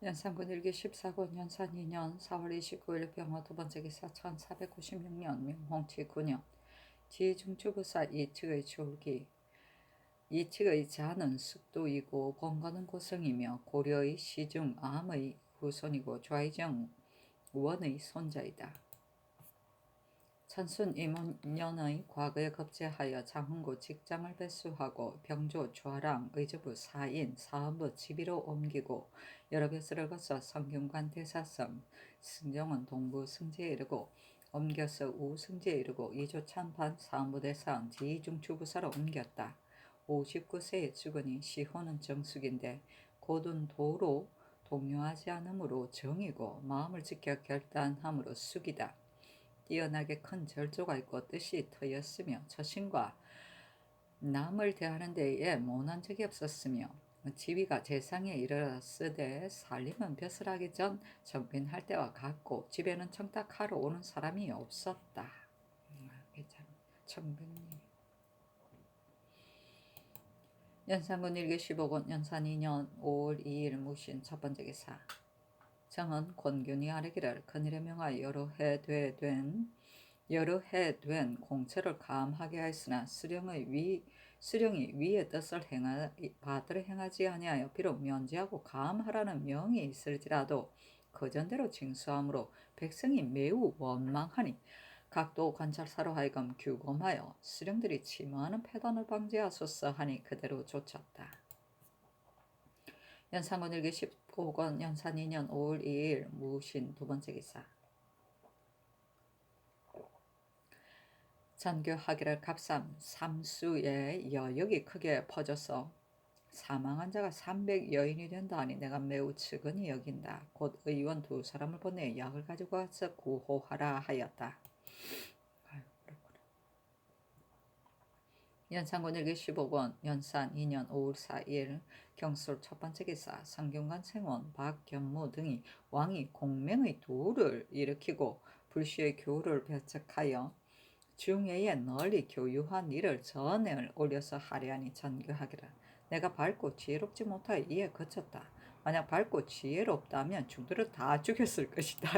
연산군 일기 14군 연산 2년 4월 29일 병호 두 번째 기사 1496년 명홍치 9년 지중추부사 이측의 졸기 이측의 자는 숙도이고 번거는 고성이며 고려의 시중 암의 후손이고 좌의정 원의 손자이다. 천순 임원년의 과거에 급제하여 장흥고 직장을 배수하고 병조 좌랑 의주부 사인 사헌부 지비로 옮기고 여러 벼슬을 거쳐 성균관 대사성 승정원 동부 승지에 이르고 옮겨서 우승지에 이르고 이조 참판 사헌부 대사원 지중추부사로 옮겼다. 59세에 죽으니 시호는 정숙인데 곧은 도로 동요하지 않으므로 정이고 마음을 지켜 결단함으로 숙이다. 뛰어나게 큰 절조가 있고 뜻이 터였으며 처신과 남을 대하는 데에 모난 적이 없었으며 지위가 재상에 이르렀으되 살림은 벼슬하기 전 정빈할 때와 같고 집에는 청탁하러 오는 사람이 없었다. 정빈님 연산군 일기 15권 연산 2년 5월 2일 무신 첫 번째 기사 정은 권균이 아뢰기를 그늘에 명하여 여러 해 된 공처를 감하게 하였으나 수령이 위의 뜻을 받들어 행하지 아니하여 비록 면제하고 감하라는 명이 있을지라도 거전대로 징수함으로 백성이 매우 원망하니 각도 관찰사로 하여금 규검하여 수령들이 침하는 패단을 방지하소서 하니 그대로 좇았다. 연산군 일기 15권 연산 2년 5월 2일 무신 두 번째 기사 전교하기를 갑삼 삼수의 여역이 크게 퍼져서 사망한 자가 300여인이 된다 하니 내가 매우 측은히 여긴다. 곧 의원 두 사람을 보내 약을 가지고 와서 구호하라 하였다. 연산군 일기 15권 연산 2년 5월 4일 경술 첫 번째 기사 성균관 생원 박견무 등이 왕이 공명의 도를 일으키고 불시의 교를 배척하여 중예에 널리 교유한 일을 전을 올려서 하려하니 전교하기를 내가 밝고 지혜롭지 못하여 이에 그쳤다. 만약 밝고 지혜롭다면 중들을 다 죽였을 것이다.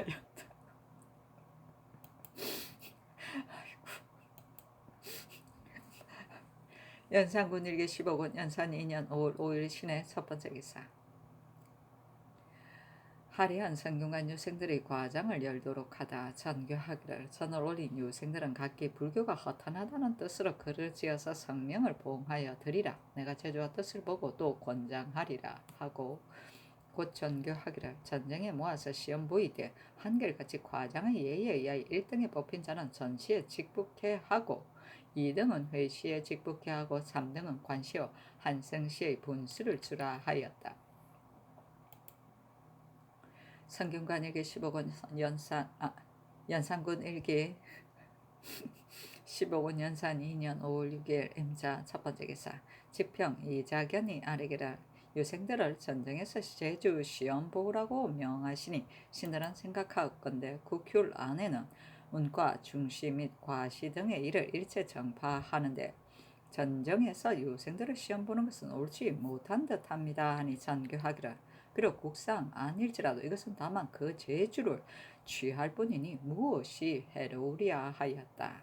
연산군 일기 15권 연산 2년 5월 5일 신의 첫 번째 기사 화려한 성균관 유생들의 과장을 열도록 하다 전교하기를 전을 올린 유생들은 각기 불교가 허탄하다는 뜻으로 글을 지어서 성명을 봉하여 드리라. 내가 제주와 뜻을 보고 또 권장하리라 하고 곧 전교하기를 전쟁에 모아서 시험 보이되 한결같이 과장의 예의에 의하여 1등에 뽑힌 자는 전시에 직북해 하고 2등은 회시에 직북해 하고 3등은 관시어 한성시의 분수를 주라 하였다. 성균관 일기 15권 연산군 일기 15권 연산 2년 5월 6일 임자 첫 번째 기사 지평 이자견이 아뢰기를 유생들을 전쟁에서 제주 시험 보라고 명하시니 신들은 생각하건대 국휼 안에는 운과 중시 및 과시 등의 일을 일체 정파하는데 전쟁에서 유생들을 시험 보는 것은 옳지 못한 듯합니다 하니 전교하기를 비록 국상 아닐지라도 이것은 다만 그 재주를 취할 뿐이니 무엇이 해로우랴 하였다.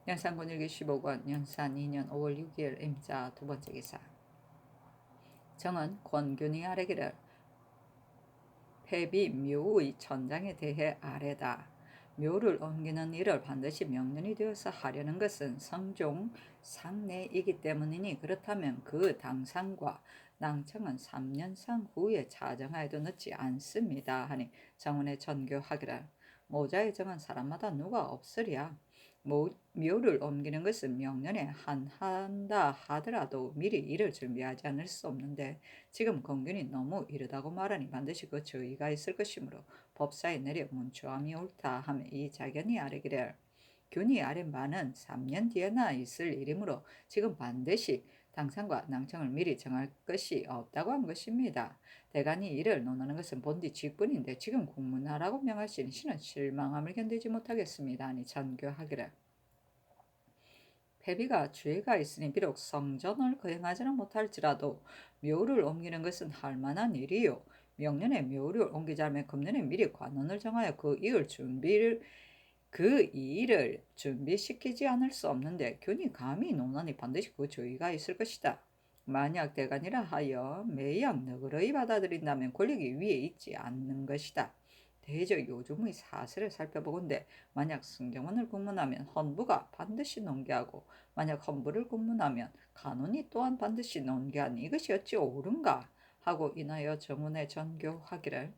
연산군 일기 15권 연산 2년 5월 6일 임자 두 번째 기사 정은 권균이 아뢰기를 폐비 묘의 천장에 대해 아뢰다. 묘를 옮기는 일을 반드시 명년이 되어서 하려는 것은 성종 상례이기 때문이니 그렇다면 그 당상과 낭청은 3년상 후에 차정하여도 늦지 않습니다 하니 정원에 전교하기를 모자의 정은 사람마다 누가 없으랴. 묘를 옮기는 것은 명년에 한다 하더라도 미리 이를 준비하지 않을 수 없는데 지금 공균이 너무 이르다고 말하니 반드시 그 저의가 있을 것이므로 법사에 내려 문초함이 옳다 하며 이 자견이 아뢰기를 균이 아랜 바는 3년 뒤에나 있을 일이므로 지금 반드시 당상과 낭청을 미리 정할 것이 없다고 한 것입니다. 대간이 이를 논하는 것은 본디 직분인데 지금 공문하라고 명하시니 신은 실망함을 견디지 못하겠습니다 하니 전교하기를 패비가 죄가 있으니 비록 성전을 거행하지는 못할지라도 묘를 옮기는 것은 할 만한 일이요. 명년에 묘를 옮기자면 금년에 미리 관원을 정하여 그 일을 준비시키지 않을 수 없는데 균이 감히 논하니 반드시 그 조의가 있을 것이다. 만약 대간이라 하여 매양 너그러이 받아들인다면 권력이 위에 있지 않는 것이다. 대저 요즘의 사설을 살펴보건대 만약 승정원을 공문하면 헌부가 반드시 논개하고 만약 헌부를 공문하면 간원이 또한 반드시 논개하니 이것이 어찌 옳은가 하고 인하여 정원에 전교하기를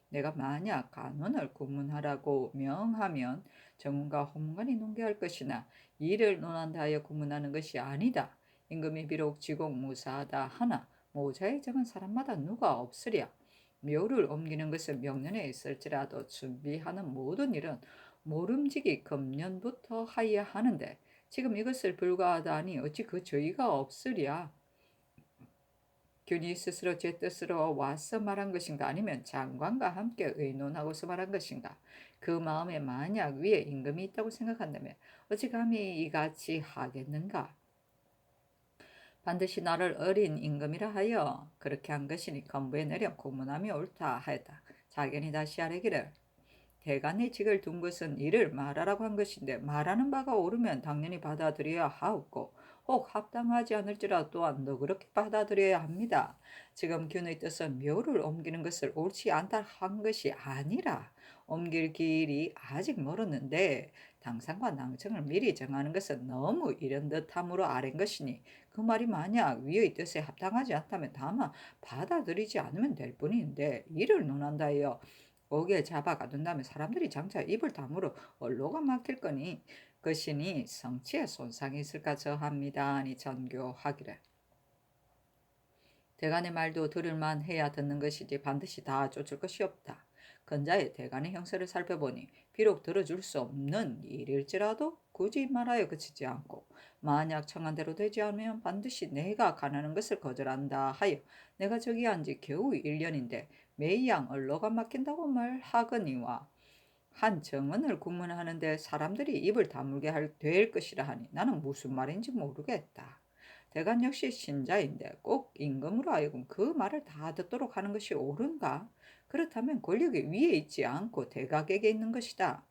내가 만약 간원을 공문하라고 명하면 정원과 헌문관이 논개할 것이나 이를 논한다 하여 공문하는 것이 아니다. 임금이 비록 지공무사하다 하나 모자에 정한 사람마다 누가 없으랴. 묘를 옮기는 것은 명년에 있을지라도 준비하는 모든 일은 모름지기 금년부터 하여야 하는데 지금 이것을 불가하다 하니 어찌 그 저희가 없으랴. 균이 스스로 제 뜻으로 와서 말한 것인가 아니면 장관과 함께 의논하고서 말한 것인가. 그 마음에 만약 위에 임금이 있다고 생각한다면 어찌 감히 이같이 하겠는가. 반드시 나를 어린 임금이라 하여 그렇게 한 것이니 건부에 내려 공문함이 옳다 하였다. 자견이 다시 아뢰기를 대간의 직을 둔 것은 이를 말하라고 한 것인데 말하는 바가 옳으면 당연히 받아들여야 하옵고 혹 합당하지 않을지라도 또한 너그럽게 받아들여야 합니다. 지금 균의 뜻은 묘를 옮기는 것을 옳지 않다 한 것이 아니라 옮길 길이 아직 멀었는데 당상과 낭청을 미리 정하는 것은 너무 이른 듯함으로 아랜 것이니 그 말이 만약 위의 뜻에 합당하지 않다면 다만 받아들이지 않으면 될 뿐인데 이를 논한다 하여 옥에 잡아 가둔다면 사람들이 장차 입을 다물어 언로가 막힐 거니 것이니 성취에 손상이 있을까 저합니다. 아니 전교하기를 대간의 말도 들을만 해야 듣는 것이지 반드시 다 쫓을 것이 없다. 근자의 대간의 형세를 살펴보니 비록 들어줄 수 없는 일일지라도 굳이 말하여 그치지 않고 만약 청한 대로 되지 않으면 반드시 내가 가난한 것을 거절한다 하여 내가 저기 한지 겨우 1년인데 매양 언로가 막힌다고 말하거니와 한 정언을 구문하는데 사람들이 입을 다물게 될 것이라 하니 나는 무슨 말인지 모르겠다. 대간 역시 신자인데 꼭 임금으로 하여금 그 말을 다 듣도록 하는 것이 옳은가? 그렇다면 권력이 위에 있지 않고 대각에게 있는 것이다.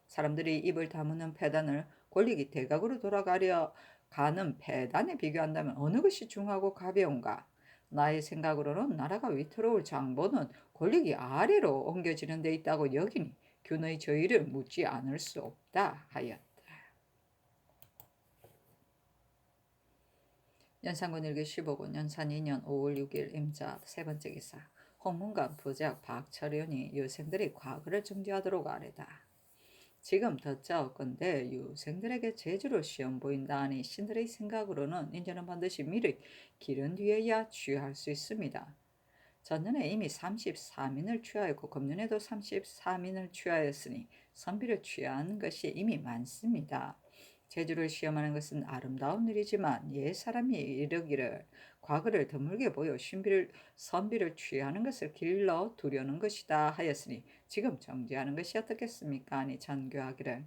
사람들이 입을 다무는 패단을 권력이 대각으로 돌아가려 가는 패단에 비교한다면 어느 것이 중하고 가벼운가? 나의 생각으로는 나라가 위태로울 장보는 권력이 아래로 옮겨지는 데 있다고 여기니 균의 저희를 묻지 않을 수 없다 하였다. 연산군 일기 15군 연산 2년 5월 6일 임자 세 번째 기사 홍문관 부작 박철현이 유생들이 과거를 정지하도록 아뢰다. 지금 듣자옵건대 유생들에게 제주로 시험 보인다 하니 신들의 생각으로는 이제는 반드시 미리 기른 뒤에야 취할 수 있습니다. 전년에 이미 33인을 취하였고 금년에도 33인을 취하였으니 선비를 취한 것이 이미 많습니다. 재주를 시험하는 것은 아름다운 일이지만 옛 사람이 이르기를 과거를 드물게 보여 선비를 취하는 것을 길러 두려는 것이다 하였으니 지금 정지하는 것이 어떻겠습니까? 아니 전교하기를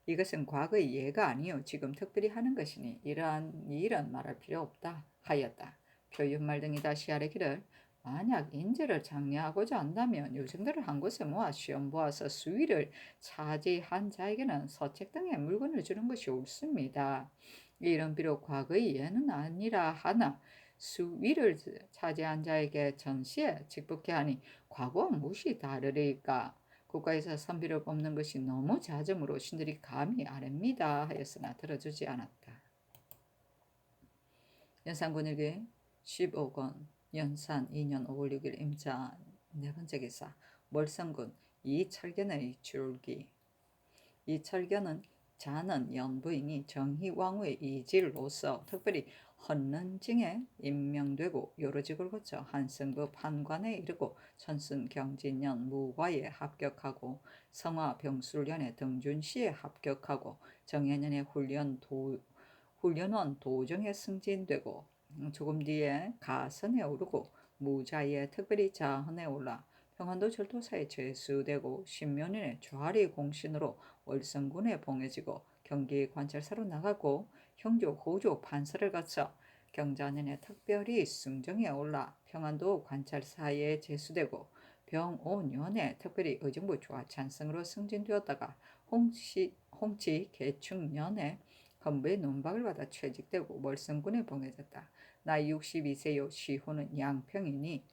이것은 과거의 예가 아니요 지금 특별히 하는 것이니 이러한 일은 말할 필요 없다 하였다. 표윤말 등이 다시 아뢰기를 만약 인재를 장려하고자 한다면 요생들을 한 곳에 모아 시험 보아서 수위를 차지한 자에게는 서책 등의 물건을 주는 것이 옳습니다. 이 일은 비록 과거의 예는 아니라 하나 수위를 차지한 자에게 전시에 직북해 하니 과거와 무엇이 다르리까? 국가에서 선비를 뽑는 것이 너무 잦음으로 신들이 감히 아랩니다 하였으나 들어주지 않았다. 연산군일기 15권 연산 2년 5월 6일 임자 네 번째 기사 월성군 이철견의 줄기 이철견은 자는 연부인이 정희왕후의 이질로서 특별히 헌는징에 임명되고 여러 직을 거쳐 한승부 판관에 이르고 천순 경진년 무과에 합격하고 성화 병술년에 등준시에 합격하고 정해년에 훈련원 도정에 승진되고 조금 뒤에 가선에 오르고 무자에 특별히 자헌에 올라 평안도 절도사에 죄수되고 신묘년에 좌리 공신으로 월성군에 봉해지고 경기 관찰사로 나가고 형조 호조 판서를 거쳐 경자년에 특별히 승정에 올라 평안도 관찰사에 제수되고 병5년에 특별히 의정부 조합찬성으로 승진되었다가 홍치 개축년에 헌부의 논박을 받아 취직되고 월성군에 봉해졌다. 나이 62세요. 시호는 양평이니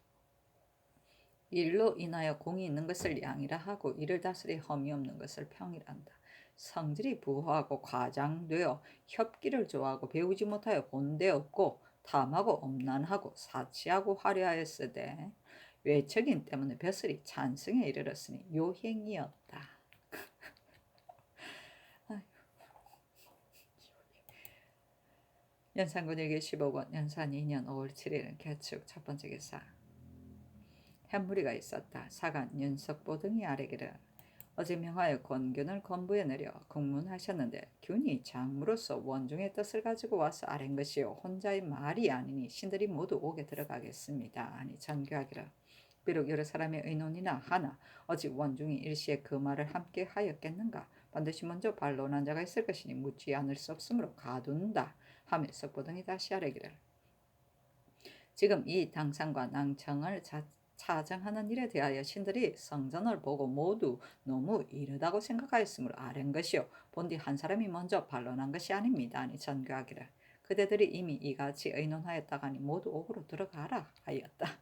일로 인하여 공이 있는 것을 양이라 하고 이를 다스리 험이 없는 것을 평이란다. 성질이 부호하고 과장되어 협기를 좋아하고 배우지 못하여 본데 없고 탐하고 엄난하고 사치하고 화려하였으되 외척인 때문에 벼슬이 찬승에 이르렀으니 요행이었다. 연산군 일기 15권 연산 2년 5월 7일 개축 첫 번째 기사. 현무리가 있었다. 사간 윤석보 등이 아래기를 어제 명하여 권균을 건부에 내려 국문하셨는데 균이 장무로서 원중의 뜻을 가지고 와서 아랜 것이요 혼자의 말이 아니니 신들이 모두 옥에 들어가겠습니다. 아니 전교하기를 비록 여러 사람의 의논이나 하나 어찌 원중이 일시에 그 말을 함께 하였겠는가. 반드시 먼저 반론한 자가 있을 것이니 묻지 않을 수 없으므로 가둔다 하며 석보 등이 다시 아뢰기를 지금 이 당상과 낭청을 차정하는 일에 대하여 신들이 성전을 보고 모두 너무 이르다고 생각하였으므로 아랜 것이요 본디 한 사람이 먼저 반론한 것이 아닙니다. 아니 전교하기를 그대들이 이미 이같이 의논하였다가니 모두 옥으로 들어가라 하였다.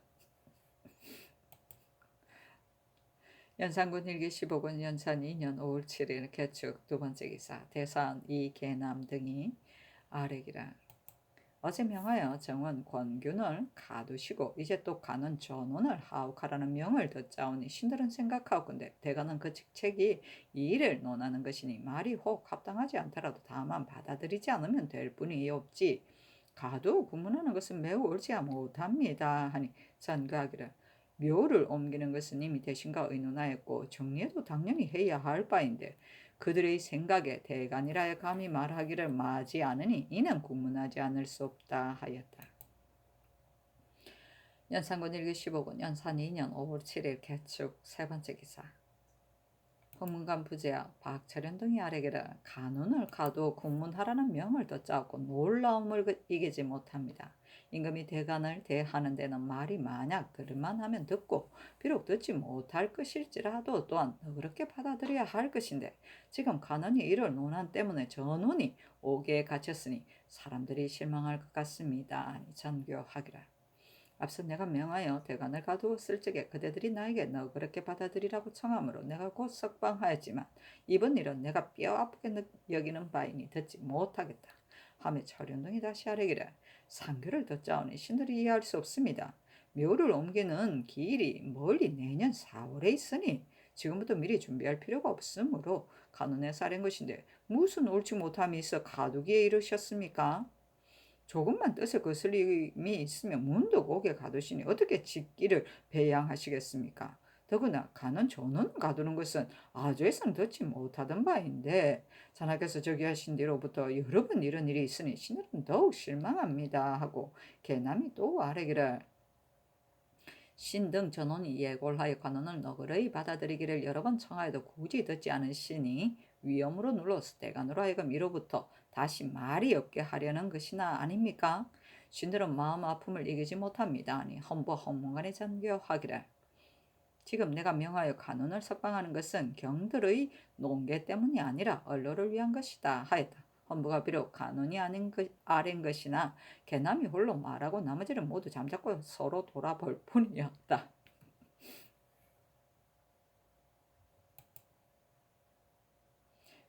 연산군 일기 15권 연산 2년 5월 7일 개축 두 번째 기사. 대산 이계남 등이 아뢰기라 어제 명하여 정원 권균을 가두시고 이제 또 가는 전원을 하옥하라는 명을 듣자오니 신들은 생각하건대 대가는 그 직책이 이 일을 논하는 것이니 말이 혹 합당하지 않더라도 다만 받아들이지 않으면 될 뿐이 없지 가두 구문하는 것은 매우 옳지 못합니다 하니 전가하기를 묘를 옮기는 것은 이미 대신과 의논하였고 정리도 당연히 해야 할 바인데 그들의 생각에 대간이라 감히 말하기를 마지 않으니 이는 구문하지 않을 수 없다 하였다. 연산군 일기 15권 연산 2년 5월 7일 개축 세 번째 기사. 법문관 부제야 박철현 등이 아래기를 간운을 가도 국문하라는 명을 듣자고 놀라움을 이기지 못합니다. 임금이 대간을 대하는 데는 말이 만약 들을만 하면 듣고 비록 듣지 못할 것일지라도 또한 그렇게 받아들여야 할 것인데 지금 간운이 이를 논한 때문에 전운이 옥에 갇혔으니 사람들이 실망할 것 같습니다. 아니 전교하기라. 앞서 내가 명하여 대간을 가두었을 적에 그대들이 나에게 너 그렇게 받아들이라고 청하므로 내가 곧 석방하였지만 이번 일은 내가 뼈 아프게 여기는 바이니 듣지 못하겠다 하며 철현동이 다시 아뢰기를 상교를 듣자오니 신들이 이해할 수 없습니다. 묘를 옮기는 기일이 멀리 내년 4월에 있으니 지금부터 미리 준비할 필요가 없으므로 간운에서 아랜 것인데 무슨 옳지 못함이 있어 가두기에 이르셨습니까? 조금만 뜻에 거슬림이 있으면 문득 옥에 가두시니 어떻게 직기를 배양하시겠습니까? 더구나 가는 전원 가두는 것은 아주에선 듣지 못하던 바인데 자나께서 저기 하신 뒤로부터 여러 번 이런 일이 있으니 신들은 더욱 실망합니다 하고 개남이 또 아뢰기를 신등 전원이 예골하여 관원을 너그러이 받아들이기를 여러 번 청하여도 굳이 듣지 않으시니 위험으로 눌러서 대간으로 하여금 이로부터 다시 말이 없게 하려는 것이나 아닙니까? 신들은 마음 아픔을 이기지 못합니다. 아니 헌부 헌문관에 전교하기를 지금 내가 명하여 간원을 석방하는 것은 경들의 농계 때문이 아니라 언로를 위한 것이다 하였다. 헌부가 비록 간원이 아닌 것이나 개남이 홀로 말하고 나머지는 모두 잠자코 서로 돌아볼 뿐이었다.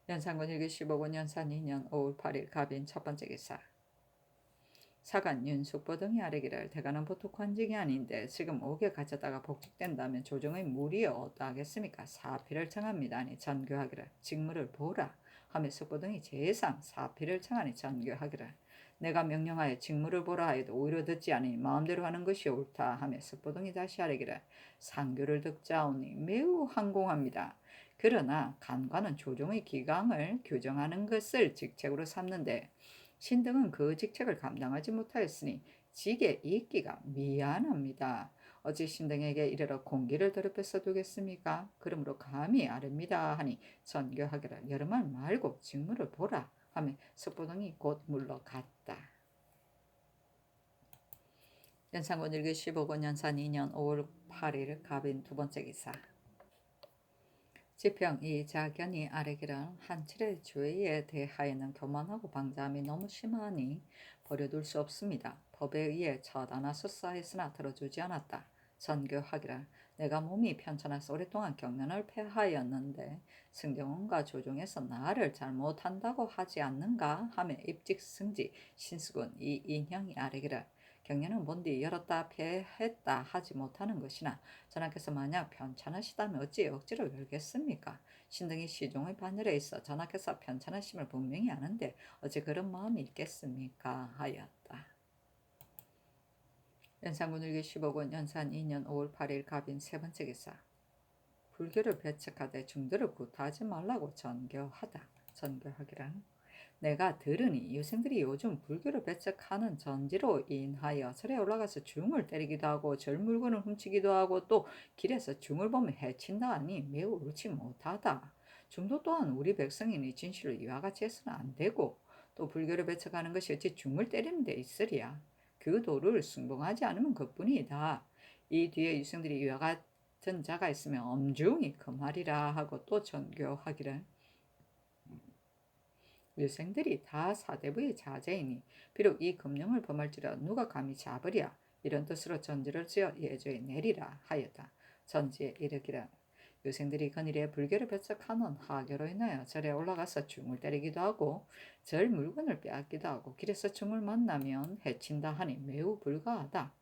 연산군 일기 15권 연산 2년 5월 8일 갑인 첫 번째 기사. 사간 윤숙보 등이 아뢰기를 대가는 보통 관직이 아닌데 지금 옥에 갇혔다가 복직된다면 조정의 무리에 어떠하겠습니까? 사피를 청합니다. 아니 전교하기를 직무를 보라 하며 숙보 등이 제상 사피를 청하니 전교하기를 내가 명령하여 직무를 보라 하여도 오히려 듣지 않으니 마음대로 하는 것이 옳다 하며 숙보 등이 다시 아뢰기를 상교를 듣자오니 매우 항공합니다. 그러나 간관은 조정의 기강을 규정하는 것을 직책으로 삼는데 신등은 그 직책을 감당하지 못하였으니 직에 있기가 미안합니다. 어찌 신등에게 이르러 공기를 더럽혀서 두겠습니까? 그러므로 감히 아릅니다 하니 전교하기를 여러 말 말고 직무를 보라 하며 석보동이 곧 물러갔다. 연산군 일기 15권 연산 2년 5월 8일 갑인 두 번째 기사. 지평 이 자견이 아래기를 한칠의 죄에 대하여는 교만하고 방자함이 너무 심하니 버려둘 수 없습니다. 법에 의해 처단하소서 했으나 들어주지 않았다. 전교하기를 내가 몸이 편찮아서 오랫동안 경련을 패하였는데 승경원과 조종에서 나를 잘못한다고 하지 않는가 하며 입직승지 신수군 이 인형이 아래기를 경련은 본디 열었다 패했다 하지 못하는 것이나 전하께서 만약 편찮으시다면 어찌 억지로 열겠습니까? 신등이 시종의 반열에 있어 전하께서 편찮으심을 분명히 아는데 어찌 그런 마음이 있겠습니까? 하였다. 연산군 일기 15권 연산 2년 5월 8일 갑인 세 번째 기사. 불교를 배척하되 중도를 구타하지 말라고 전교하다. 전교하기란 내가 들으니 유생들이 요즘 불교를 배척하는 전지로 인하여 절에 올라가서 중을 때리기도 하고 절 물건을 훔치기도 하고 또 길에서 중을 보면 해친다 하니 매우 옳지 못하다. 중도 또한 우리 백성이니 진실을 이와 같이 해서는 안 되고 또 불교를 배척하는 것이 어찌 중을 때리는 데 있으리야. 그 도를 순봉하지 않으면 그뿐이다. 이 뒤에 유생들이 이와 같은 자가 있으면 엄중히 그 말이라 하고 또 전교하기를 유생들이 다 사대부의 자제이니 비록 이 금령을 범할지라도 누가 감히 잡으랴 이런 뜻으로 전지를 지어 예조에 내리라 하였다. 전지에 이르기를 유생들이 건일에 불교를 배척하는 하교로 인하여 절에 올라가서 중을 때리기도 하고 절 물건을 빼앗기도 하고 길에서 중을 만나면 해친다 하니 매우 불가하다.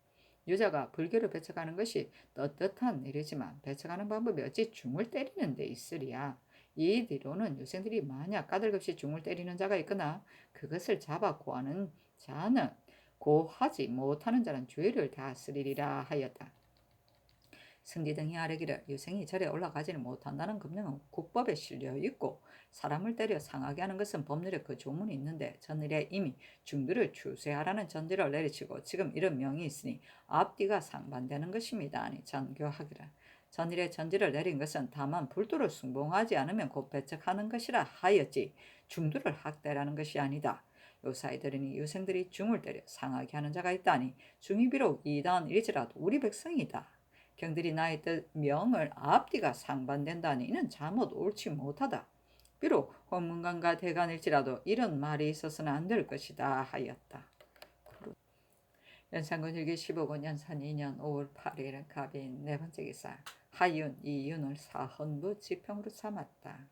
유자가 불교를 배척하는 것이 떳떳한 일이지만 배척하는 방법이 어찌 중을 때리는 데 있으리야. 이 뒤로는 유생들이 만약 까닭없이 중을 때리는 자가 있거나 그것을 잡아 고하는 자는 고하지 못하는 자는 죄를 다 쓰리리라 하였다. 승지 등이 아뢰기를 유생이 절에 올라가지는 못한다는 금령은 국법에 실려 있고 사람을 때려 상하게 하는 것은 법률에 그 조문이 있는데 전일에 이미 중들을 추세하라는 전제를 내리치고 지금 이런 명이 있으니 앞뒤가 상반되는 것입니다. 아니 전교하기를 전일에 전제를 내린 것은 다만 불도를 숭봉하지 않으면 곧 배척하는 것이라 하였지 중도를 학대라는 것이 아니다. 요사이 들으니 유생들이 중을 때려 상하게 하는 자가 있다니 중이 비록 이단일지라도 우리 백성이다. 경들이 나의 뜻 명을 앞뒤가 상반된다니 이는 잘못 옳지 못하다. 비록 홍문관과 대간일지라도 이런 말이 있어서는 안 될 것이다 하였다. 연산군 일기 15권 연산 2년 5월 8일 갑인 네 번째 기사. 하윤 이윤을 사헌부 지평으로 삼았다.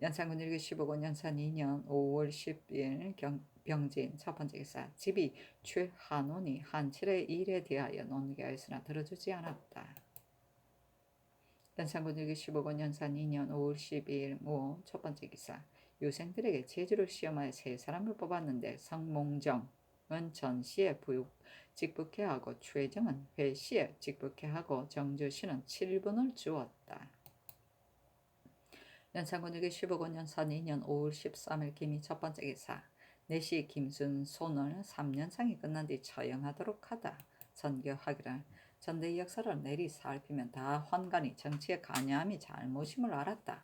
연산군 일기 15권 연산 2년 5월 10일 병진 첫 번째 기사. 집이 최한원이 한칠의 일에 대하여 논의하였으나 들어주지 않았다. 연산군 일기 15권 연산 2년 5월 12일 모 첫 번째 기사. 유생들에게 제주를 시험하여 세 사람을 뽑았는데 성몽정은 전시에 직북해 하고 최정은 회시에 직북해 하고 정주시는 7분을 주었다. 연산군 일기 15권 연산 2년 5월 13일 김이 첫 번째 기사. 내시 김순손을 3년상이 끝난 뒤 처형하도록 하다. 전교하기를 전대의 역사를 내리 살피면 다 환관이 정치에 관여함이 잘못임을 알았다.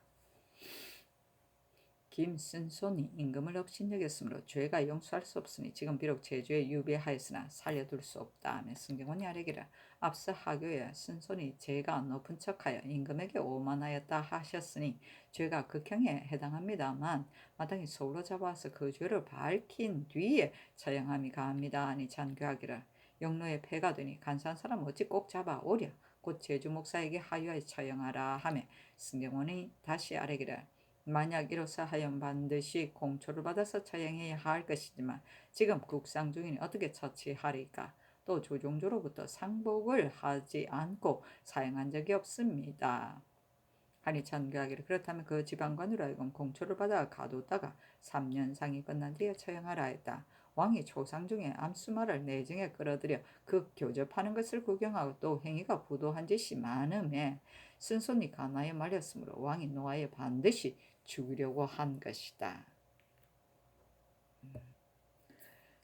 김순손이 임금을 업신여겼으므로 죄가 용서할 수 없으니 지금 비록 제주에 유배하였으나 살려둘 수 없다 하며 승경원이 아뢰기를 앞서 하교에 순손이 죄가 높은 척하여 임금에게 오만하였다 하셨으니 죄가 극형에 해당합니다만 마땅히 서울로 잡아와서 그 죄를 밝힌 뒤에 처형함이 가합니다 하니 잔교하기를 영로에 패가 되니 간사한 사람 어찌 꼭 잡아오랴 곧 제주 목사에게 하유하여 처형하라 하며 승경원이 다시 아뢰기를 만약 이로써 하여 반드시 공초를 받아서 처형해야 할 것이지만 지금 국상 중이니 어떻게 처치하리까? 또 조종조로부터 상복을 하지 않고 사용한 적이 없습니다. 하니 전교하기를 그렇다면 그 지방관으로 하여금 공초를 받아 가뒀다가 3년상이 끝난 뒤에 처형하라 했다. 왕이 초상 중에 암수말을 내정에 끌어들여 그 교접하는 것을 구경하고 또 행위가 부도한 짓이 많음에 순손이 가나에 말렸으므로 왕이 노하여 반드시 죽이려고 한 것이다.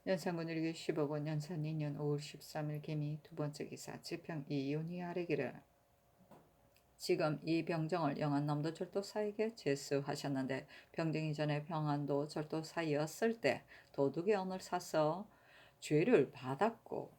연산군 일기 15권 연산 2년 5월 13일 개미 두 번째 기사 지평 이윤이 아뢰기를 지금 이 병정을 영안남도 절도사에게 제수하셨는데 병정이 전에 병안도 절도사였을 때 도둑의 언을 사서 죄를 받았고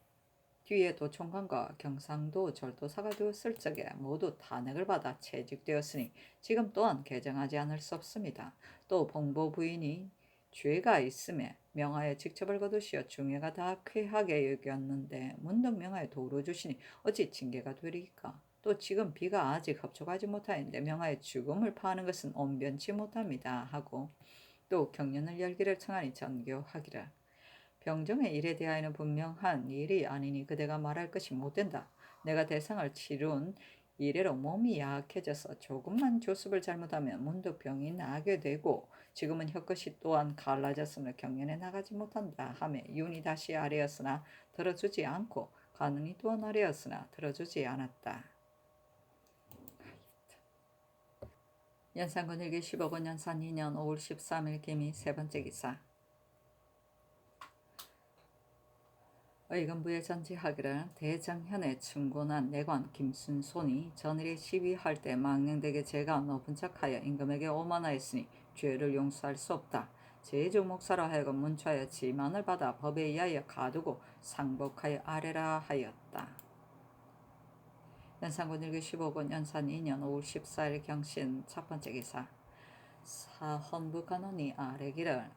뒤에 도총관과 경상도 절도사가 되었을 적에 모두 탄핵을 받아 채직되었으니 지금 또한 개정하지 않을 수 없습니다. 또 봉보 부인이 죄가 있음에 명하에 직접을 거두시어 중해가 다 쾌하게 여겼는데 문득 명하에 도로 주시니 어찌 징계가 되리까? 또 지금 비가 아직 흡족하지 못하였는데 명하에 죽음을 파하는 것은 온변치 못합니다 하고 또 경련을 열기를 청하니 전교하기를 병정의 일에 대하여는 분명한 일이 아니니 그대가 말할 것이 못된다. 내가 대상을 치룬 이래로 몸이 약해져서 조금만 조습을 잘못하면 문득 병이 나게 되고 지금은 혀끝이 또한 갈라졌으므로 경연에 나가지 못한다 하며 윤이 다시 아래였으나 들어주지 않고 가는이 또한 아래였으나 들어주지 않았다. 연산군 일기 15권 연산 2년 5월 13일 개미 세 번째 기사 의금부에 전지하기를 대정현에 충곤한 내관 김순손이 전일에 시위할 때 망령되게 죄가 높은 척하여 임금에게 오만하였으니 죄를 용서할 수 없다. 제주 목사로 하여금 문초하여 지만을 받아 법에 의하여 가두고 상복하여 아래라 하였다. 연산군 일기 15권 연산 2년 5월 14일 경신 첫 번째 기사 사헌부 간원이 아래기를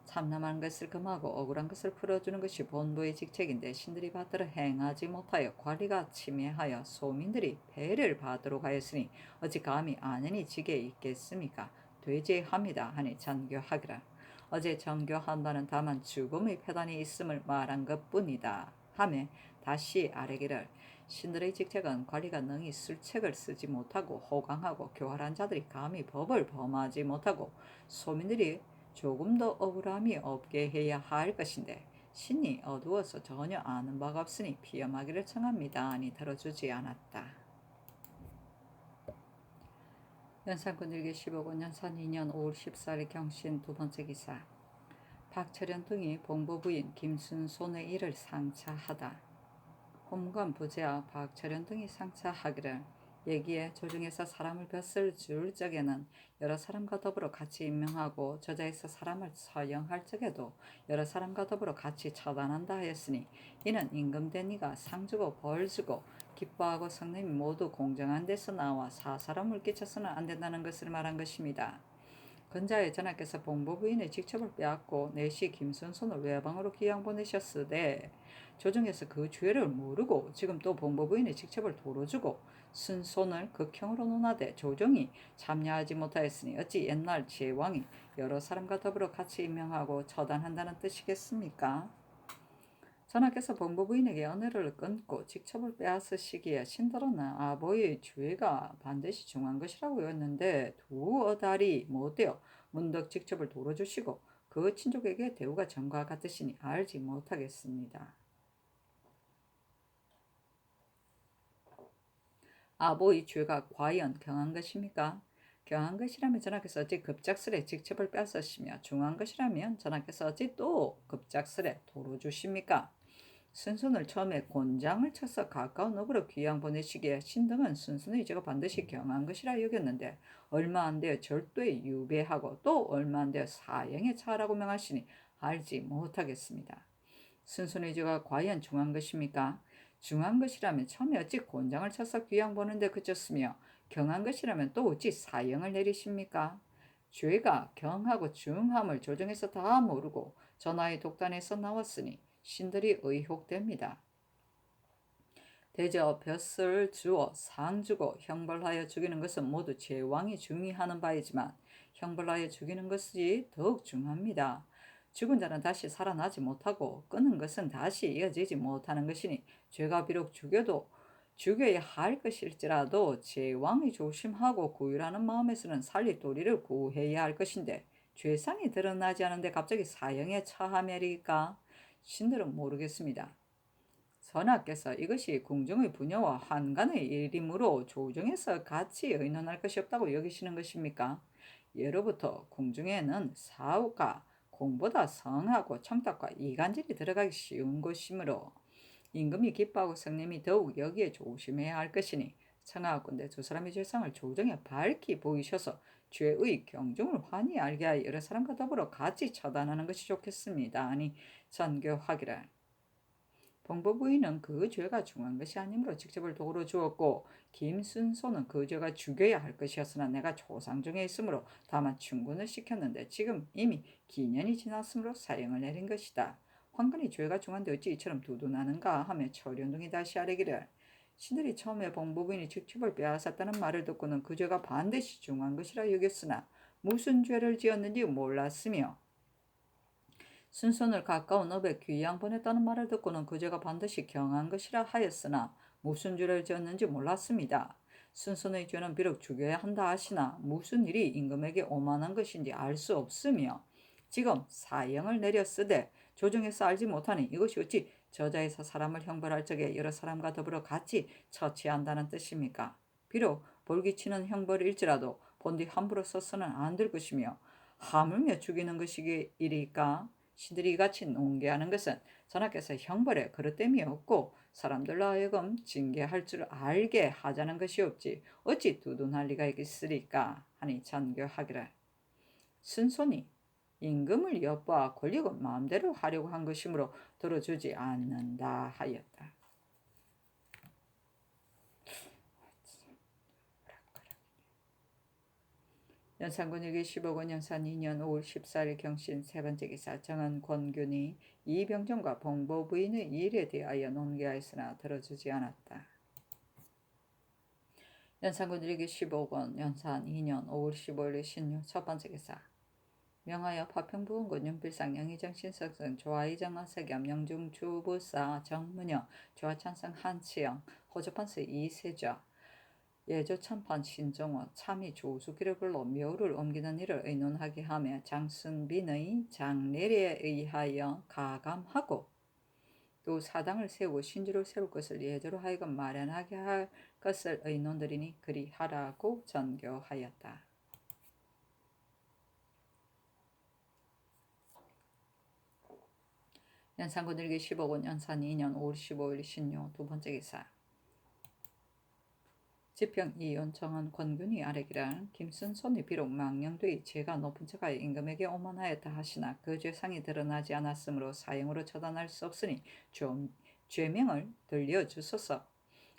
참남한 것을 금하고 억울한 것을 풀어주는 것이 본부의 직책인데 신들이 받들어 행하지 못하여 관리가 침해하여 소민들이 배를 받도록 하였으니 어찌 감히 안연히 지게 있겠습니까? 되제합니다 하니 전교하기라. 어제 전교한 바는 다만 죽음의 패단이 있음을 말한 것뿐이다 하며 다시 아뢰기를 신들의 직책은 관리가 능히 술책을 쓰지 못하고 호강하고 교활한 자들이 감히 법을 범하지 못하고 소민들이 조금 더 억울함이 없게 해야 할 것인데 신이 어두워서 전혀 아는 바가 없으니 피엄하기를 청합니다 하니 들어주지 않았다. 연산군 일기 15권 연산 2년 5월 14일 경신 두 번째 기사 박철현 등이 봉보부인 김순손의 일을 상차하다. 홈관 부제와 박철현 등이 상차하기를 얘기에 조중에서 사람을 벼슬 줄 적에는 여러 사람과 더불어 같이 임명하고 저자에서 사람을 처형할 적에도 여러 사람과 더불어 같이 처단한다 하였으니 이는 임금된 이가 상 주고 벌 주고 기뻐하고 성냄이 모두 공정한 데서 나와 사사람을 끼쳐서는 안 된다는 것을 말한 것입니다. 근자의 전하께서 봉보부인의 직첩을 빼앗고 내시 김순손을 외방으로 귀양 보내셨으되 조정에서 그 죄를 모르고 지금 또 봉보부인의 직첩을 도로 주고 순손을 극형으로 논하되 조정이 참여하지 못하였으니 어찌 옛날 제왕이 여러 사람과 더불어 같이 임명하고 처단한다는 뜻이겠습니까? 전하께서 봉보부인에게 은혜를 끊고 직첩을 빼앗으시기에 신들어는 아보의 죄가 반드시 중한 것이라고 했는데 두어달이 못되어 문득 직첩을 도로주시고 그 친족에게 대우가 전과 같으시니 알지 못하겠습니다. 아보의 죄가 과연 경한 것입니까? 경한 것이라면 전하께서 어찌 급작스레 직첩을 뺏으시며 중한 것이라면 전하께서 어찌 또 급작스레 도로주십니까? 순순을 처음에 곤장을 쳐서 가까운 읍으로 귀양 보내시기에 신등은 순순의 죄가 반드시 경한 것이라 여겼는데 얼마 안 되어 절도에 유배하고 또 얼마 안 되어 사형에 처하라고 명하시니 알지 못하겠습니다. 순순의 죄가 과연 중한 것입니까? 중한 것이라면 처음에 어찌 곤장을 쳐서 귀양 보는데 그쳤으며 경한 것이라면 또 어찌 사형을 내리십니까? 죄가 경하고 중함을 조정에서 다 모르고 전하의 독단에서 나왔으니 신들이 의혹됩니다. 대저 벼슬 주어 상 주고 형벌하여 죽이는 것은 모두 제왕이 중의하는 바이지만 형벌하여 죽이는 것이 더욱 중합니다. 죽은 자는 다시 살아나지 못하고 끊은 것은 다시 이어지지 못하는 것이니 죄가 비록 죽여야 할 것일지라도 제왕이 조심하고 구휼하는 마음에서는 살릴 도리를 구해야 할 것인데 죄상이 드러나지 않은데 갑자기 사형에 처하매리까? 신들은 모르겠습니다. 전하께서 이것이 궁정의 부녀와 환관의 일이므로 조정에서 같이 의논할 것이 없다고 여기시는 것입니까? 예로부터 궁중에는 사후가 공보다 성하고 청탁과 이간질이 들어가기 쉬운 곳이므로 임금이 기뻐하고 성님이 더욱 여기에 조심해야 할 것이니 청하건대 두 사람의 죄상을 조정에 밝히 보이셔서 죄의 경중을 환히 알게 하여 여러 사람과 더불어 같이 처단하는 것이 좋겠습니다. 아니 전교하기를. 범법부인은 그 죄가 중한 것이 아니므로 직접을 도구로 주었고 김순소는 그 죄가 죽여야 할 것이었으나 내가 조상 중에 있으므로 다만 충군을 시켰는데 지금 이미 기년이 지났으므로 사형을 내린 것이다. 황건이 죄가 중한데 어찌 이처럼 두둔하는가 하며 철연동이 다시 아뢰기를 신들이 처음에 범법부인이 직첩을 빼앗았다는 말을 듣고는 그 죄가 반드시 중한 것이라 여겼으나 무슨 죄를 지었는지 몰랐으며 순손을 가까운 업에 귀양 보냈다는 말을 듣고는 그 죄가 반드시 경한 것이라 하였으나 무슨 죄를 지었는지 몰랐습니다. 순손의 죄는 비록 죽여야 한다 하시나 무슨 일이 임금에게 오만한 것인지 알 수 없으며 지금 사형을 내렸으되 조정에서 알지 못하니 이것이 어찌 저자에서 사람을 형벌할 적에 여러 사람과 더불어 같이 처치한다는 뜻입니까? 비록 볼기치는 형벌일지라도 본디 함부로 써서는 안 될 것이며 하물며 죽이는 것이리까? 신들이 이같이 농계하는 것은 전하께서 형벌에 그릇됨이 없고 사람들로 하여금 징계할 줄 알게 하자는 것이 없지 어찌 두둔할 리가 있으리까 하니 전교하기를 순손이 임금을 엿보아 권력을 마음대로 하려고 한 것이므로 들어주지 않는다 하였다. 연산군에게 15권 연산 2년 5월 14일 경신 세 번째 기사 정한 권균이 이병정과 봉보부인의 일에 대하여 논계하였으나 들어주지 않았다. 연산군에게 15권 연산 2년 5월 15일 신유 첫 번째 기사 명하여 파평부원군 윤필상 영의정 신석선 조아이정 어세겸 영중주부사 정문영 조아찬성 한치영 호조판서 이세좌 예조참판 신정호 참의 조수기를 불러 묘를 옮기는 일을 의논하게 하며 장순빈의 장례례에 의하여 가감하고 또 사당을 세우고 신주를 세울 것을 예조로 하여금 마련하게 할 것을 의논드리니 그리하라고 전교하였다. 연산군일기 15권 연산 2년 5월 15일 신요 두 번째 기사 지평 이윤 정한 권균이 아뢰기를 김순손이 비록 망령되이 죄가 높은 척하여 임금에게 오만하였다 하시나 그 죄상이 드러나지 않았으므로 사형으로 처단할 수 없으니 죄명을 들려주소서.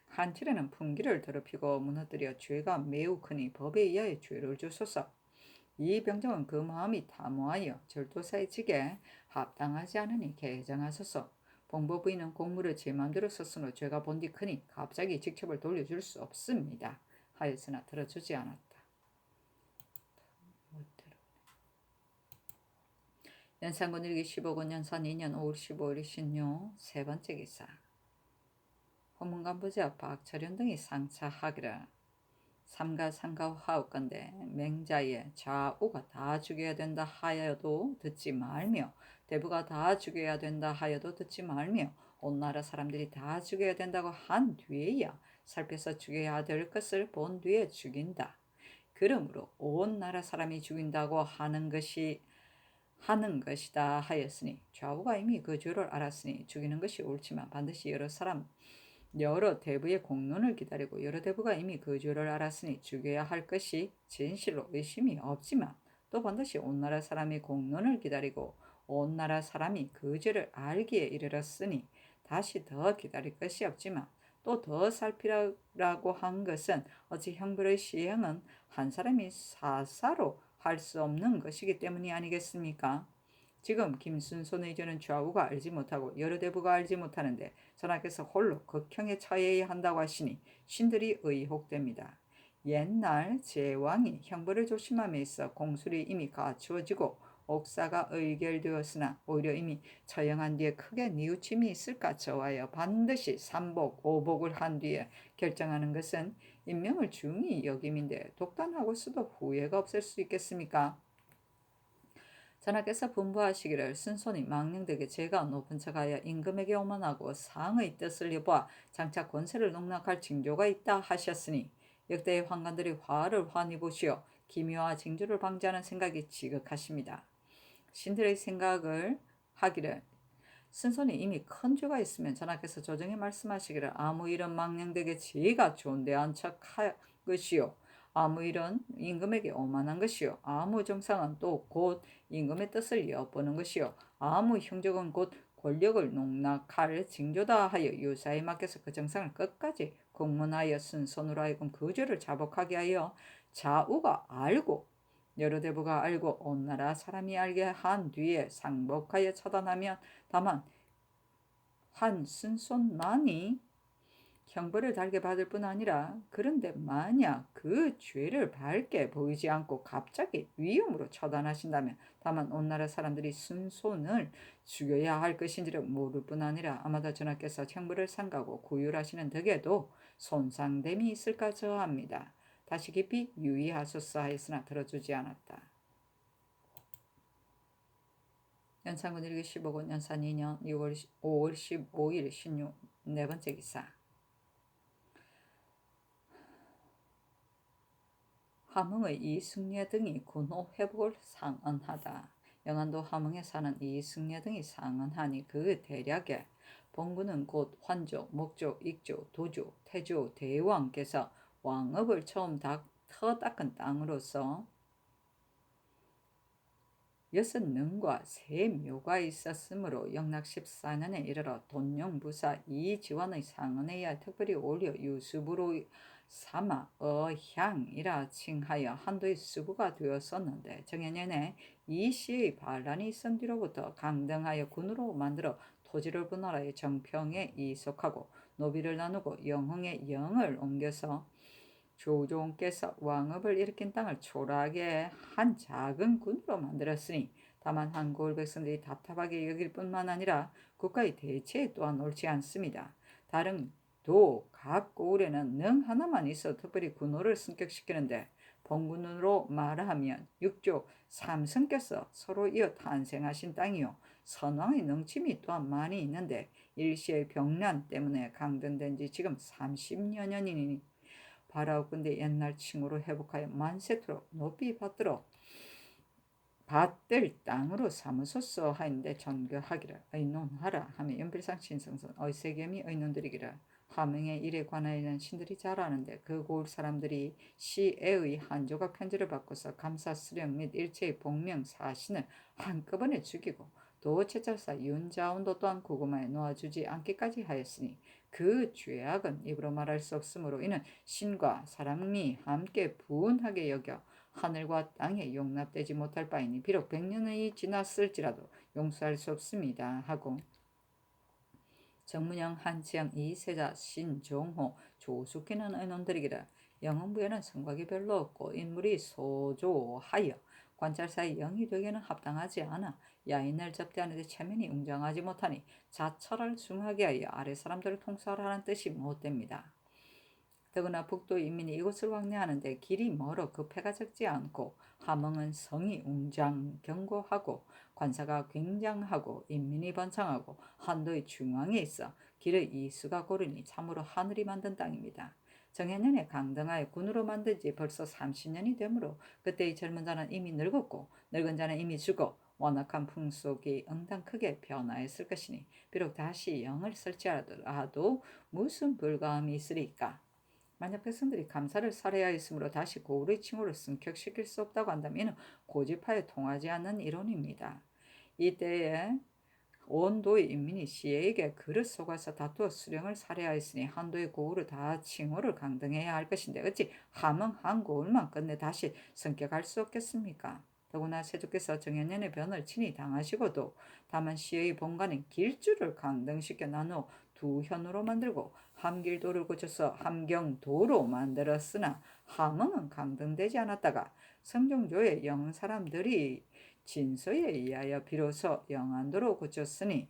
한칠에는 풍기를 더럽히고 무너뜨려 죄가 매우 크니 법에 의하여 죄를 주소서. 이 병정은 그 마음이 탐호하여 절도사의 직에 합당하지 않으니 개정하소서. 봉보부인은 공무를 제 맘대로 썼으므로 죄가 본디 크니 갑자기 직첩을 돌려줄 수 없습니다. 하였으나 들어주지 않았다. 연산군 일기 15권 연산 2년 5월 15일 신요 세 번째 기사 호문간부자 박철현 등이 상차하기를 삼가 상가하옵건대 맹자의 좌우가 다 죽여야 된다 하여도 듣지 말며 대부가 다 죽여야 된다 하여도 듣지 말며 온 나라 사람들이 다 죽여야 된다고 한 뒤에야 살펴서 죽여야 될 것을 본 뒤에 죽인다. 그러므로 온 나라 사람이 죽인다고 하는 것이다 하였으니 좌우가 이미 그 죄를 알았으니 죽이는 것이 옳지만 반드시 여러 대부의 공론을 기다리고 여러 대부가 이미 그 죄를 알았으니 죽여야 할 것이 진실로 의심이 없지만 또 반드시 온 나라 사람이 공론을 기다리고 온 나라 사람이 그 죄를 알기에 이르렀으니 다시 더 기다릴 것이 없지만 또 더 살피라고 한 것은 어찌 형벌의 시행은 한 사람이 사사로 할 수 없는 것이기 때문이 아니겠습니까? 지금 김순손의 죄는 좌우가 알지 못하고 여러 대부가 알지 못하는데 전하께서 홀로 극형에 처해야 한다고 하시니 신들이 의혹됩니다. 옛날 제왕이 형벌을 조심함에 있어 공술이 이미 갖추어지고 옥사가 의결되었으나 오히려 이미 처형한 뒤에 크게 뉘우침이 있을까 저하여 반드시 삼복, 오복을 한 뒤에 결정하는 것은 인명을 중히 여김인데 독단하고 써도 후회가 없을 수 있겠습니까? 전하께서 분부하시기를 순손이 망령되게 죄가 높은 척하여 임금에게 오만하고 상의 뜻을 여보아 장차 권세를 농락할 징조가 있다 하셨으니 역대의 환관들이 화를 환히 보시어 기묘와 징조를 방지하는 생각이 지극하십니다. 신들의 생각을 하기를 신선이 이미 큰 죄가 있으면 전하께서 조정에 말씀하시기를 아무 일은 망령되게 지가 존대한 척할 것이요 아무 일은 임금에게 오만한 것이요 아무 정상은 또 곧 임금의 뜻을 엿보는 것이요 아무 형적은 곧 권력을 농락할 징조다 하여 유사히 맡겨서 그 정상을 끝까지 공문하여 순손으로 하여금 그 죄를 자복하게 하여 좌우가 알고 여러 대부가 알고 온 나라 사람이 알게 한 뒤에 상복하여 처단하면 다만 한 순손만이 형벌을 달게 받을 뿐 아니라 그런데 만약 그 죄를 밝게 보이지 않고 갑자기 위험으로 처단하신다면 다만 온 나라 사람들이 순손을 죽여야 할 것인지를 모를 뿐 아니라 아마도 전하께서 형벌을 삼가고 구휼하시는 덕에도 손상됨이 있을까 저합니다. 다시 깊이 유의하소서 하였으나 들어주지 않았다. 연산군 일기 15권 연산 2년 5월 15일 16 네 번째 기사. 함흥의 이승려 등이 군호 회복을 상언하다. 영안도 함흥에 사는 이승려 등이 상언하니 그 대략에 본군은 곧 환조, 목조, 익조, 도조, 태조, 대왕께서 왕업을 처음 터 닦은 땅으로서 6능과 3묘가 있었으므로 영락 14년에 이르러 돈영부사 이지원의 상언에 의하 특별히 올려 유수부로 삼아 어향이라 칭하여 한도의 수부가 되었었는데 정해년에 이 시의 반란이 있은 뒤로부터 강등하여 군으로 만들어 토지를 분할하여 정평에 이속하고 노비를 나누고 영흥에 영을 옮겨서 조종께서 왕업을 일으킨 땅을 초라하게 한 작은 군으로 만들었으니 다만 한국을 백성들이 답답하게 여길 뿐만 아니라 국가의 대체에 또한 옳지 않습니다. 다른 각 고을에는 능 하나만 있어 특별히 군호를 승격시키는데 본군으로 말하면 육조 삼성께서 서로 이어 탄생하신 땅이요 선왕의 능침이 또한 많이 있는데 일시의 병난 때문에 강등된 지 지금 30여 년이니 바라옵건대 옛날 칭호로 회복하여 만세토록 높이 받들 땅으로 삼으소서 하인데 전교하기를 의논하라 하며 연필상 신성선 의세겸이 의논드리기를 함흥의 일에 관하여는 신들이 잘 아는데 그 고을 사람들이 시에의 한조가 편지를 받고서 감사 수령 및 일체의 복명 사신을 한꺼번에 죽이고 도 제찰사 윤자운도 또한 고구마에 놓아주지 않기까지 하였으니 그 죄악은 입으로 말할 수 없으므로 이는 신과 사람이 함께 분하게 여겨 하늘과 땅에 용납되지 못할 바이니 비록 100년이 지났을지라도 용서할 수 없습니다 하고 정문영, 한치영, 이세자, 신종호, 조숙희는 의논드리기를 영흥부에는 성곽이 별로 없고 인물이 소조하여 관찰사의 영이 되기에는 합당하지 않아 야인을 접대하는데 체면이 웅장하지 못하니 자철을 중하게 하여 아래 사람들을 통솔하라는 뜻이 못됩니다. 더구나 북도 인민이 이곳을 왕래하는데 길이 멀어 급해가 적지 않고 함흥은 성이 웅장 견고하고 관사가 굉장하고 인민이 번창하고 한도의 중앙에 있어 길의 이수가 고르니 참으로 하늘이 만든 땅입니다. 정해년에 강등하여 군으로 만든 지 벌써 30년이 되므로 그때의 젊은 자는 이미 늙었고 늙은 자는 이미 죽어 완악한 풍속이 응당 크게 변화했을 것이니 비록 다시 영을 설치하더라도 무슨 불가함이 있으리까. 만약 백성들이 감사를 살해하였으므로 다시 고을의 칭호를 승격시킬 수 없다고 한다면 이는 고집하에 통하지 않는 이론입니다. 이때에 온 도의 인민이 시에게 그릇 속아서 다투어 수령을 살해하였으니 한도의 고을을 다 칭호를 강등해야 할 것인데 어찌 함흥 한 고을만 끝내 다시 승격할 수 없겠습니까? 더구나 세조께서 정현년의 변을 친히 당하시고도 다만 시의 본관인 길주를 강등시켜 나누어 두 현으로 만들고 함길도를 고쳐서 함경도로 만들었으나 함흥은 강등되지 않았다가 성종조의 영 사람들이 진서에 의하여 비로소 영안도로 고쳤으니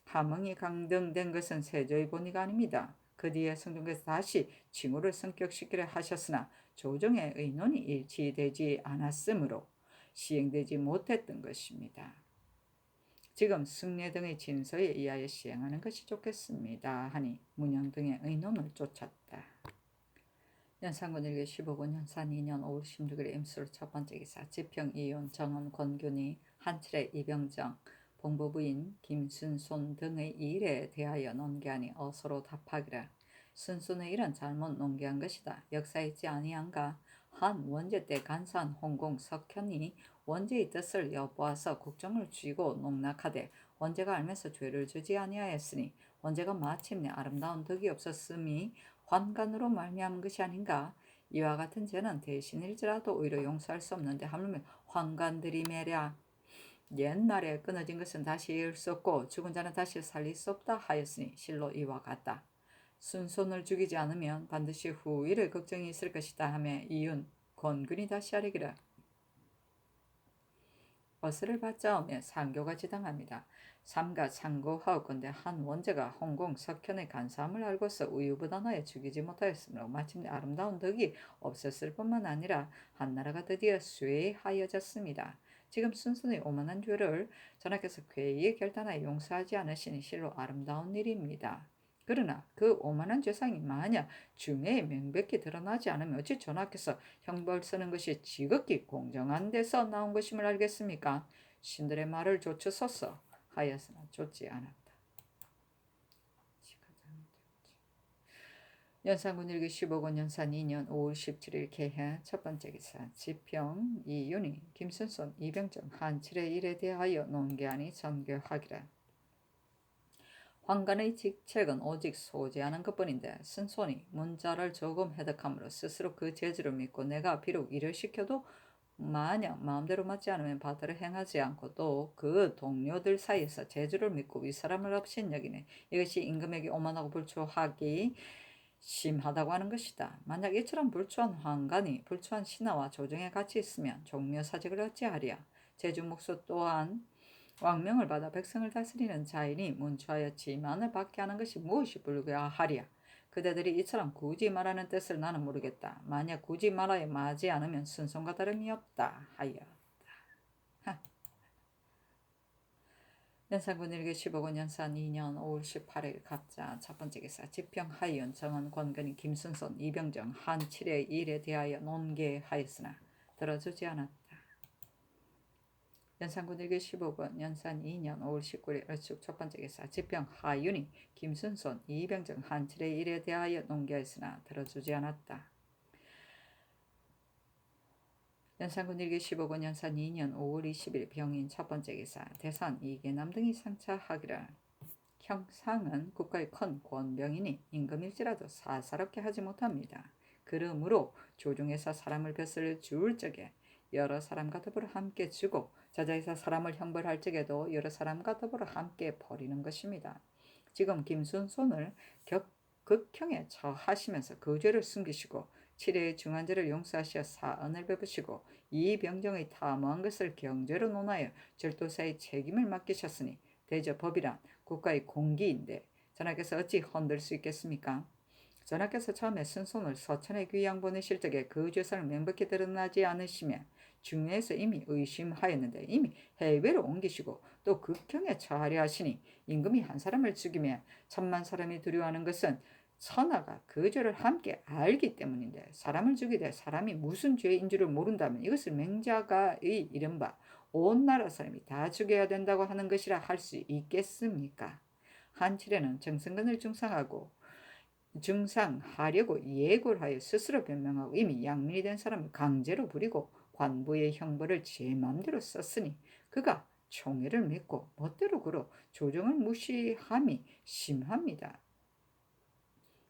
함흥이 강등된 것은 세조의 본의가 아닙니다. 그 뒤에 성종께서 다시 칭호를 승격시키려 하셨으나 조정의 의논이 일치되지 않았으므로 시행되지 못했던 것입니다. 지금 승려 등의 진서에 의하여 시행하는 것이 좋겠습니다 하니 문영 등의 의논을 쫓았다. 연산군 일기 15권 연산 2년 5월 16일 임술 첫 번째 기사 지평 이윤 정원 권균이 한칠의 이병정 공보부인 김순손 등의 일에 대하여 논개하니 어서로 답하기를 순손의 일은 잘못 논개한 것이다. 역사 있지 아니한가? 한 원제 때 간사한 홍공 석현이 원제의 뜻을 엿보아서 국정을 쥐고 농락하되 원제가 알면서 죄를 주지 아니하였으니 원제가 마침내 아름다운 덕이 없었음이 환관으로 말미암은 것이 아닌가? 이와 같은 죄는 대신일지라도 오히려 용서할 수 없는데 하물며 환관들이매랴. 옛날에 끊어진 것은 다시 이을 수 없고 죽은 자는 다시 살릴 수 없다 하였으니 실로 이와 같다. 순손을 죽이지 않으면 반드시 후일의 걱정이 있을 것이다 하며 이윤 권근이 다시 아뢰기를 어스를 받자오며 상교가 지당합니다. 삼가 상고하옵건대 한 원제가 홍공 석현의 간사함을 알고서 우유부단하여 죽이지 못하였으므로 마침내 아름다운 덕이 없었을 뿐만 아니라 한나라가 드디어 쇠하여졌습니다. 지금 순순히 오만한 죄를 전하께서 괴이에 결단하여 용서하지 않으시니 실로 아름다운 일입니다. 그러나 그 오만한 죄상이 만약 중해에 명백히 드러나지 않으면 어찌 전하께서 형벌 쓰는 것이 지극히 공정한 데서 나온 것임을 알겠습니까? 신들의 말을 좇으소서 하였으나 좇지 않았다. 연산군 일기 15권 연산 2년 5월 17일 개해 첫 번째 기사 지평 이윤희 김순손 이병정 한칠의 일에 대하여 논개하니 전개하기라. 황간의 직책은 오직 소지하는 것뿐인데 순손이 문자를 조금 해석함으로 스스로 그 재주를 믿고 내가 비록 일을 시켜도 만약 마음대로 맞지 않으면 바다를 행하지 않고 또 그 동료들 사이에서 재주를 믿고 윗사람을 업신여기네. 이것이 임금에게 오만하고 불초하기 심하다고 하는 것이다. 만약 이처럼 불초한 황간이 불초한 신하와 조정에 같이 있으면 종묘사직을 어찌하랴. 제주 목소 또한 왕명을 받아 백성을 다스리는 자인이 문초하여 지만을 받게 하는 것이 무엇이 불가하랴. 그대들이 이처럼 굳이 말하는 뜻을 나는 모르겠다. 만약 굳이 말하여 마지 않으면 순손과 다름이 없다 하였다. 연산군 일기 15권 연산 2년 5월 18일 갑자 첫 번째 기사 지평 하이은 정원 권근이 김순손 이병정 한칠의 일에 대하여 논개하였으나 들어주지 않았다. 연산군 일기 15권 연산 2년 5월 19일 얼축 첫 번째 기사 지평 하윤이 김순손 이병정 한칠의 일에 대하여 논개하였으나 들어주지 않았다. 연산군 일기 15권 연산 2년 5월 20일 병인 첫 번째 기사 대산 이계남 등이 상차하기를 형상은 국가의 큰 권병이니 임금일지라도 사사롭게 하지 못합니다. 그러므로 조중에서 사람을 벼슬 줄 적에 여러 사람과 더불어 함께 주고 저자에서 사람을 형벌할 적에도 여러 사람과 더불어 함께 버리는 것입니다. 지금 김순손을 극형에 처하시면서 그 죄를 숨기시고 7회의 중한죄를 용서하시어 사언을 베푸시고 이 병정의 탐호한 것을 경죄로 논하여 절도사의 책임을 맡기셨으니 대저 법이란 국가의 공기인데 전하께서 어찌 흔들 수 있겠습니까? 전하께서 처음에 순손을 서천에 귀양 보내실 적에 그 죄상을 명백히 드러나지 않으시며 중회에서 이미 의심하였는데 이미 해외로 옮기시고 또 극형에 처하려 하시니 임금이 한 사람을 죽이며 1000만 사람이 두려워하는 것은 천하가 그 죄를 함께 알기 때문인데 사람을 죽이되 사람이 무슨 죄인 줄을 모른다면 이것을 맹자가의 이른바 온 나라 사람이 다 죽여야 된다고 하는 것이라 할 수 있겠습니까? 한칠에는 정승근을 중상하려고 예고를 하여 스스로 변명하고 이미 양민이 된 사람을 강제로 부리고 관부의 형벌을 제 맘대로 썼으니 그가 총애를 맺고 멋대로 굴어 조정을 무시함이 심합니다.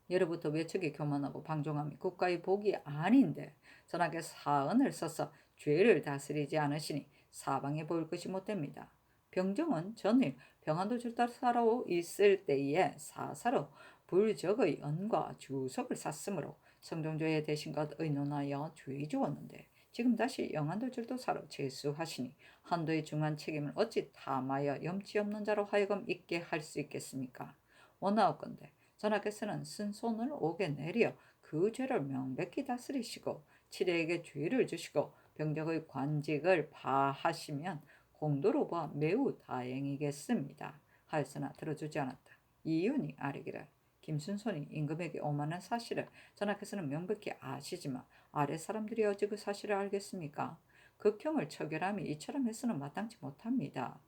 예로부터 외척이 교만하고 방종함이 국가의 복이 아닌데 전하께서 사언을 써서 죄를 다스리지 않으시니 사방에 보일 것이 못됩니다. 병정은 전일 병한도 줄다사로 있을 때에 사사로 불적의 언과 주석을 샀으므로 성종조의 대신과 의논하여 죄 주었는데 지금 다시 영한도 줄도사로 제수하시니 한도의 중한 책임을 어찌 탐하여 염치 없는 자로 하여금 있게 할 수 있겠습니까? 원하옵건대 전하께서는 쓴손을 옥에 내려 그 죄를 명백히 다스리시고 칠해에게 죄를 주시고 병적의 관직을 파하시면 공도로 보아 매우 다행이겠습니다. 하였으나 들어주지 않았다. 이윤이 아뢰기를 김순손이 임금에게 오만한 사실을 전하께서는 명백히 아시지만 아래 사람들이 어찌 그 사실을 알겠습니까? 극형을 처결함이 이처럼 해서는 마땅치 못합니다.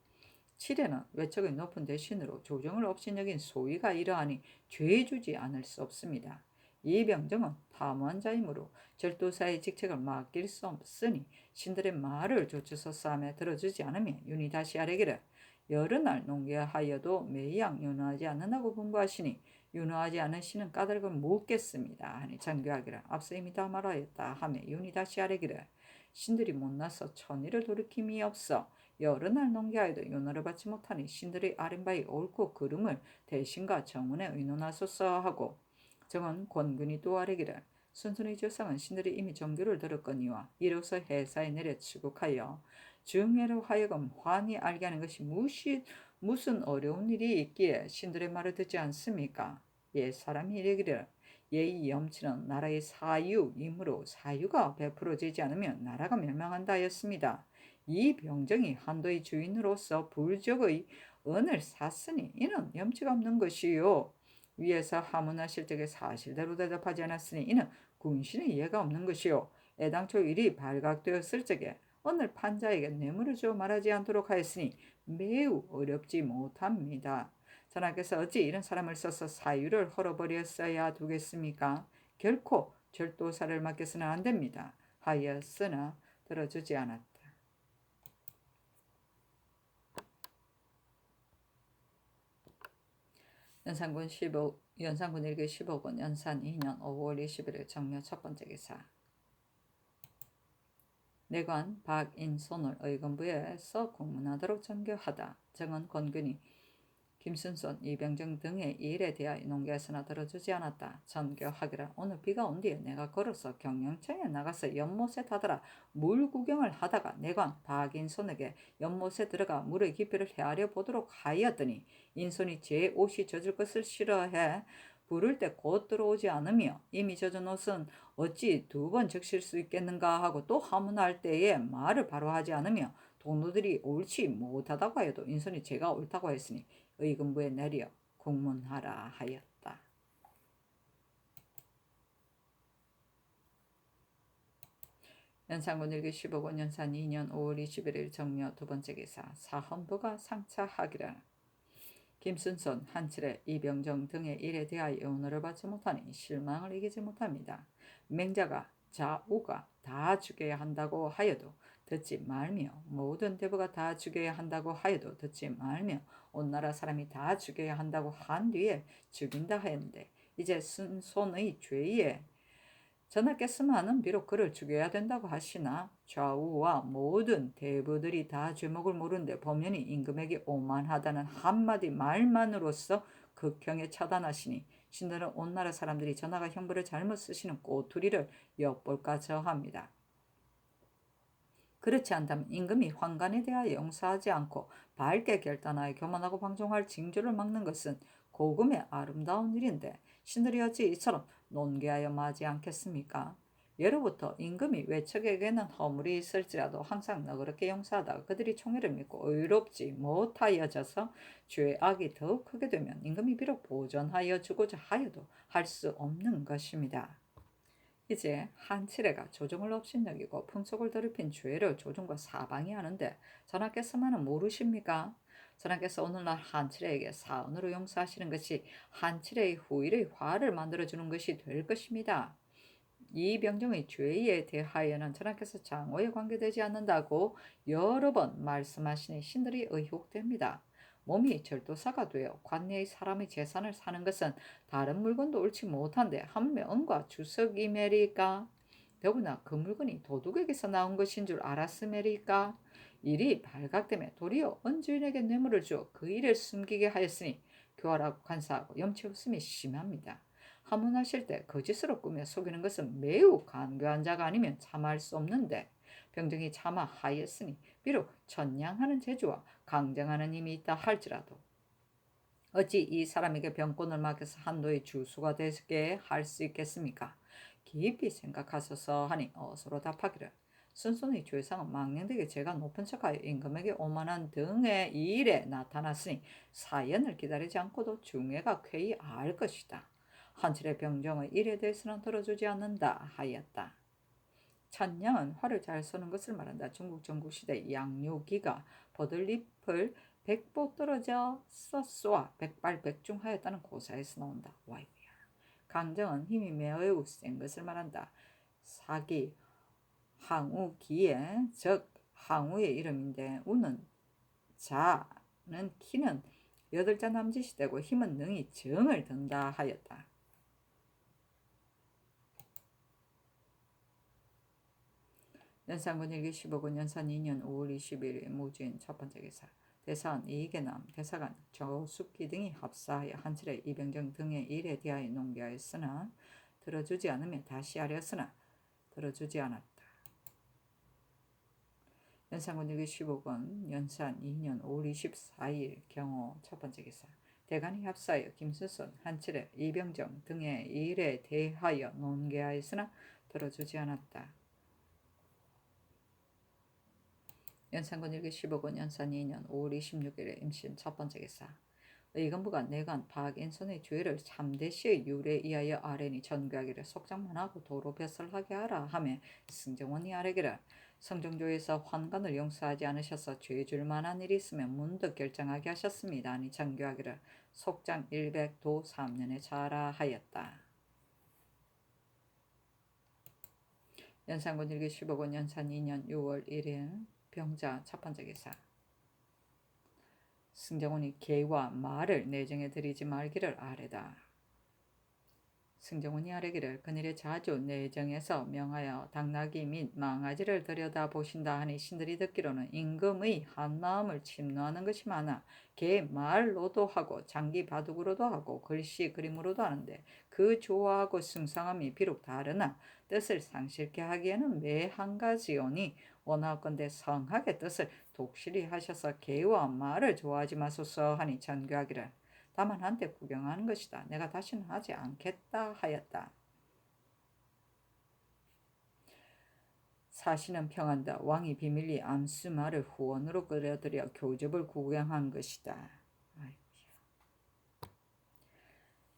7회는 외척의 높은 대신으로 조정을 없이 여긴 소위가 이러하니 죄주지 않을 수 없습니다. 이 병정은 탐한 자이므로 절도사의 직책을 맡길 수 없으니 신들의 말을 조추서 싸움에 들어주지 않으면 윤이 다시 아뢰기를 여러 날 농계하여도 매양 윤호하지 않는다고 분부하시니 윤호하지 않은 신은 까닭을 묻겠습니다 하니 전교하기를 앞서 이미 다 말하였다 하며 윤이 다시 아뢰기를 신들이 못나서 천의를 돌이킴이 없어 여러 날 농계하여도 윤호를 받지 못하니 신들의 아랫바위 옳고 그름을 대신과 정원에 의논하소서 하고 정은 권근이 또 아뢰기를 순순히 조상은 신들이 이미 정교를 들었거니와 이로써 해사에 내려 출국하여 중예로 하여금 환히 알게 하는 것이 무슨 어려운 일이 있기에 신들의 말을 듣지 않습니까? 옛 사람이 이르기를 예의 염치는 나라의 사유이므로 사유가 베풀어지지 않으면 나라가 멸망한다 하였습니다. 이 병정이 한도의 주인으로서 불적의 은을 샀으니 이는 염치가 없는 것이요. 위에서 하문하실 적에 사실대로 대답하지 않았으니 이는 군신의 이해가 없는 것이요. 애당초 일이 발각되었을 적에 오늘 판자에게 뇌물을 줘 말하지 않도록 하였으니 매우 어렵지 못합니다. 전하께서 어찌 이런 사람을 써서 사유를 헐어버렸어야 두겠습니까? 결코 절도사를 맡겨서는 안 됩니다. 하였으나 들어주지 않았다. 연산군 일기 15권 연산 2년 5월 21일 정묘 첫 번째 기사. 내관 박인손을 의금부에서 공문하도록 전교하다. 정은 권균이 김순손, 이병정 등의 일에 대하여 농계에서나 들어주지 않았다. 전교하기를 오늘 비가 온 뒤에 내가 걸어서 경영청에 나가서 연못에 다다라 물 구경을 하다가 내관 박인손에게 연못에 들어가 물의 깊이를 헤아려 보도록 하였더니 인손이 제 옷이 젖을 것을 싫어해 부를 때 곧 들어오지 않으며 이미 젖은 옷은 어찌 2번 적실 수 있겠는가 하고 또 하문할 때에 말을 바로 하지 않으며 동료들이 옳지 못하다고 하여도 인손이 제가 옳다고 했으니 의금부에 내려 공문하라 하였다. 연산군 일기 15권 연산 2년 5월 21일 정묘 두 번째 기사. 사헌부가 상차하기를 김순손, 한칠의, 이병정 등의 일에 대하여 의논을 받지 못하니 실망을 이기지 못합니다. 맹자가 자우가 다 죽여야 한다고 하여도 듣지 말며 모든 대부가 다 죽여야 한다고 하여도 듣지 말며 온 나라 사람이 다 죽여야 한다고 한 뒤에 죽인다 하였는데 이제 순손의 죄에 전하께서만은 비록 그를 죽여야 된다고 하시나 좌우와 모든 대부들이 다 죄목을 모르는데 법년이 임금에게 오만하다는 한마디 말만으로서 극형에 처단하시니 신들은 온 나라 사람들이 전하가 형벌을 잘못 쓰시는 꼬투리를 엿볼까 저합니다. 그렇지 않다면 임금이 환관에 대하여 용서하지 않고 밝게 결단하여 교만하고 방종할 징조를 막는 것은 고금의 아름다운 일인데 신들이 어찌 이처럼 논개하여 마지 않겠습니까? 예로부터 임금이 외척에게는 허물이 있을지라도 항상 너그럽게 용서하다가 그들이 총애를 믿고 의롭지 못하여져서 죄악이 더욱 크게 되면 임금이 비록 보전하여 주고자 하여도 할 수 없는 것입니다. 이제 한칠애가 조정을 업신여기고 풍속을 더럽힌 죄를 조정과 사방이 하는데 전하께서만은 모르십니까? 전하께서 오늘날 한칠애에게 사언으로 용서하시는 것이 한칠애의 후일의 화를 만들어주는 것이 될 것입니다. 이 병정의 죄에 대하여는 전하께서 장호에 관계되지 않는다고 여러 번 말씀하시니 신들이 의혹됩니다. 몸이 절도사가 되어 관내의 사람의 재산을 사는 것은 다른 물건도 옳지 못한데 한명과 주석이매리까? 더구나 그 물건이 도둑에게서 나온 것인 줄 알았음에리까? 일이 발각되며 도리어 은주인에게 뇌물을 주어 그 일을 숨기게 하였으니 교활하고 간사하고 염치 없음이 심합니다. 하문하실 때 거짓으로 꾸며 속이는 것은 매우 간교한 자가 아니면 참할 수 없는데 병정이 참아하였으니 비록 천냥하는 재주와 강정하는 힘이 있다 할지라도 어찌 이 사람에게 병권을 맡겨서 한도의 주수가 되게 할 수 있겠습니까? 깊이 생각하소서 하니 어서로 답하기를 순손의 죄상은 망령되게 제가 높은 척하여 임금에게 오만한 등의 일에 나타났으니 사연을 기다리지 않고도 중해가 쾌히 알 것이다. 한칠의 병정의 일에 대해서는 들어주지 않는다 하였다. 천냥은 활을 잘 쏘는 것을 말한다. 중국 전국시대 양요기가 버들잎을 백보 떨어져 쏘아 백발백중하였다는 고사에서 나온다. 와이야. 강정은 힘이 매우 센 것을 말한다. 사기, 항우기의 즉 항우의 이름인데 우는 자는 키는 8자 남짓이 되고 힘은 능히 정을 든다 하였다. 연산군 일기 15군 연산 2년 5월 21일 무주인 첫 번째 기사. 대사원 이계남, 대사관, 조숙기 등이 합사하여 한철의 이병정 등의 일에 대하여 농계하였으나 들어주지 않으며 다시 하렸으나 들어주지 않았다. 연산군 일기 15군 연산 2년 5월 24일 경호 첫 번째 기사. 대간이 합사하여 김수선, 한철의 이병정 등의 일에 대하여 논계하였으나 들어주지 않았다. 연산군 일기 15군 연산 2년 5월 26일 임신 첫 번째 기사. 의건부가 내관 박인선의 죄를 참대시의 율에 의하여 아뢰니 전교하기를 속장만 하고 도로 벼슬하게 하라 하며 승정원이 아뢰기를 성정조에서 환관을 용서하지 않으셔서 죄 줄 만한 일이 있으면 문득 결정하게 하셨습니다. 아니 전교하기를 속장 100도 3년에 차라 하였다. 연산군 일기 15군 연산 2년 6월 1일 병자 첫 번째 기사. 승정원이 개와 말을 내정해 드리지 말기를 아뢰다. 승정원이 아뢰기를 그늘에 자주 내정해서 명하여 당나귀 및 망아지를 들여다보신다 하니 신들이 듣기로는 임금의 한마음을 침노하는 것이 많아 개 말로도 하고 장기 바둑으로도 하고 글씨 그림으로도 하는데 그 좋아하고 승상함이 비록 다르나 뜻을 상실케 하기에는 매 한 가지오니 원하건대 성하게 뜻을 독실히 하셔서 개와 말을 좋아하지 마소서 하니 전교하기를 다만 한때 구경하는 것이다. 내가 다시는 하지 않겠다 하였다. 사신은 평한다. 왕이 비밀리 암수말을 후원으로 끌어들여 교접을 구경한 것이다.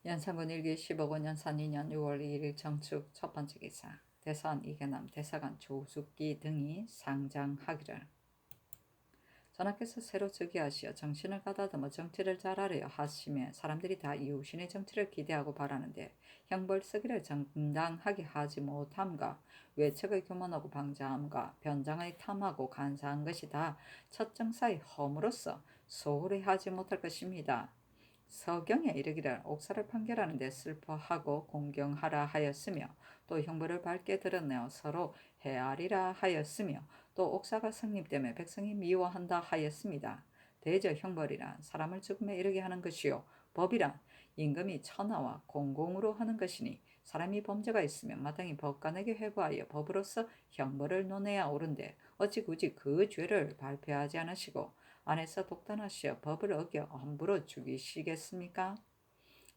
연산군 일기 15군 연산 2년 6월 2일 정축 첫 번째 기사. 대사원 이계남, 대사관 조숙기 등이 상장하기를 전하께서 새로 즉위하시어 정신을 가다듬어 정치를 잘하려 하시며 사람들이 다 이웃신의 정치를 기대하고 바라는데 형벌 쓰기를 정당하게 하지 못함과 외척의 교만하고 방자함과 변장의 탐하고 간사한 것이 다 첫 정사의 허물로서 소홀히 하지 못할 것입니다. 서경에 이르기를 옥사를 판결하는데 슬퍼하고 공경하라 하였으며 또 형벌을 밝게 드러내어 서로 헤아리라 하였으며 또 옥사가 성립되며 백성이 미워한다 하였습니다. 대저 형벌이란 사람을 죽음에 이르게 하는 것이요 법이란 임금이 천하와 공공으로 하는 것이니 사람이 범죄가 있으면 마땅히 법관에게 회부하여 법으로서 형벌을 논해야 옳은데 어찌 굳이 그 죄를 발표하지 않으시고 안에서 독단하시어 법을 어겨 함부로 죽이시겠습니까?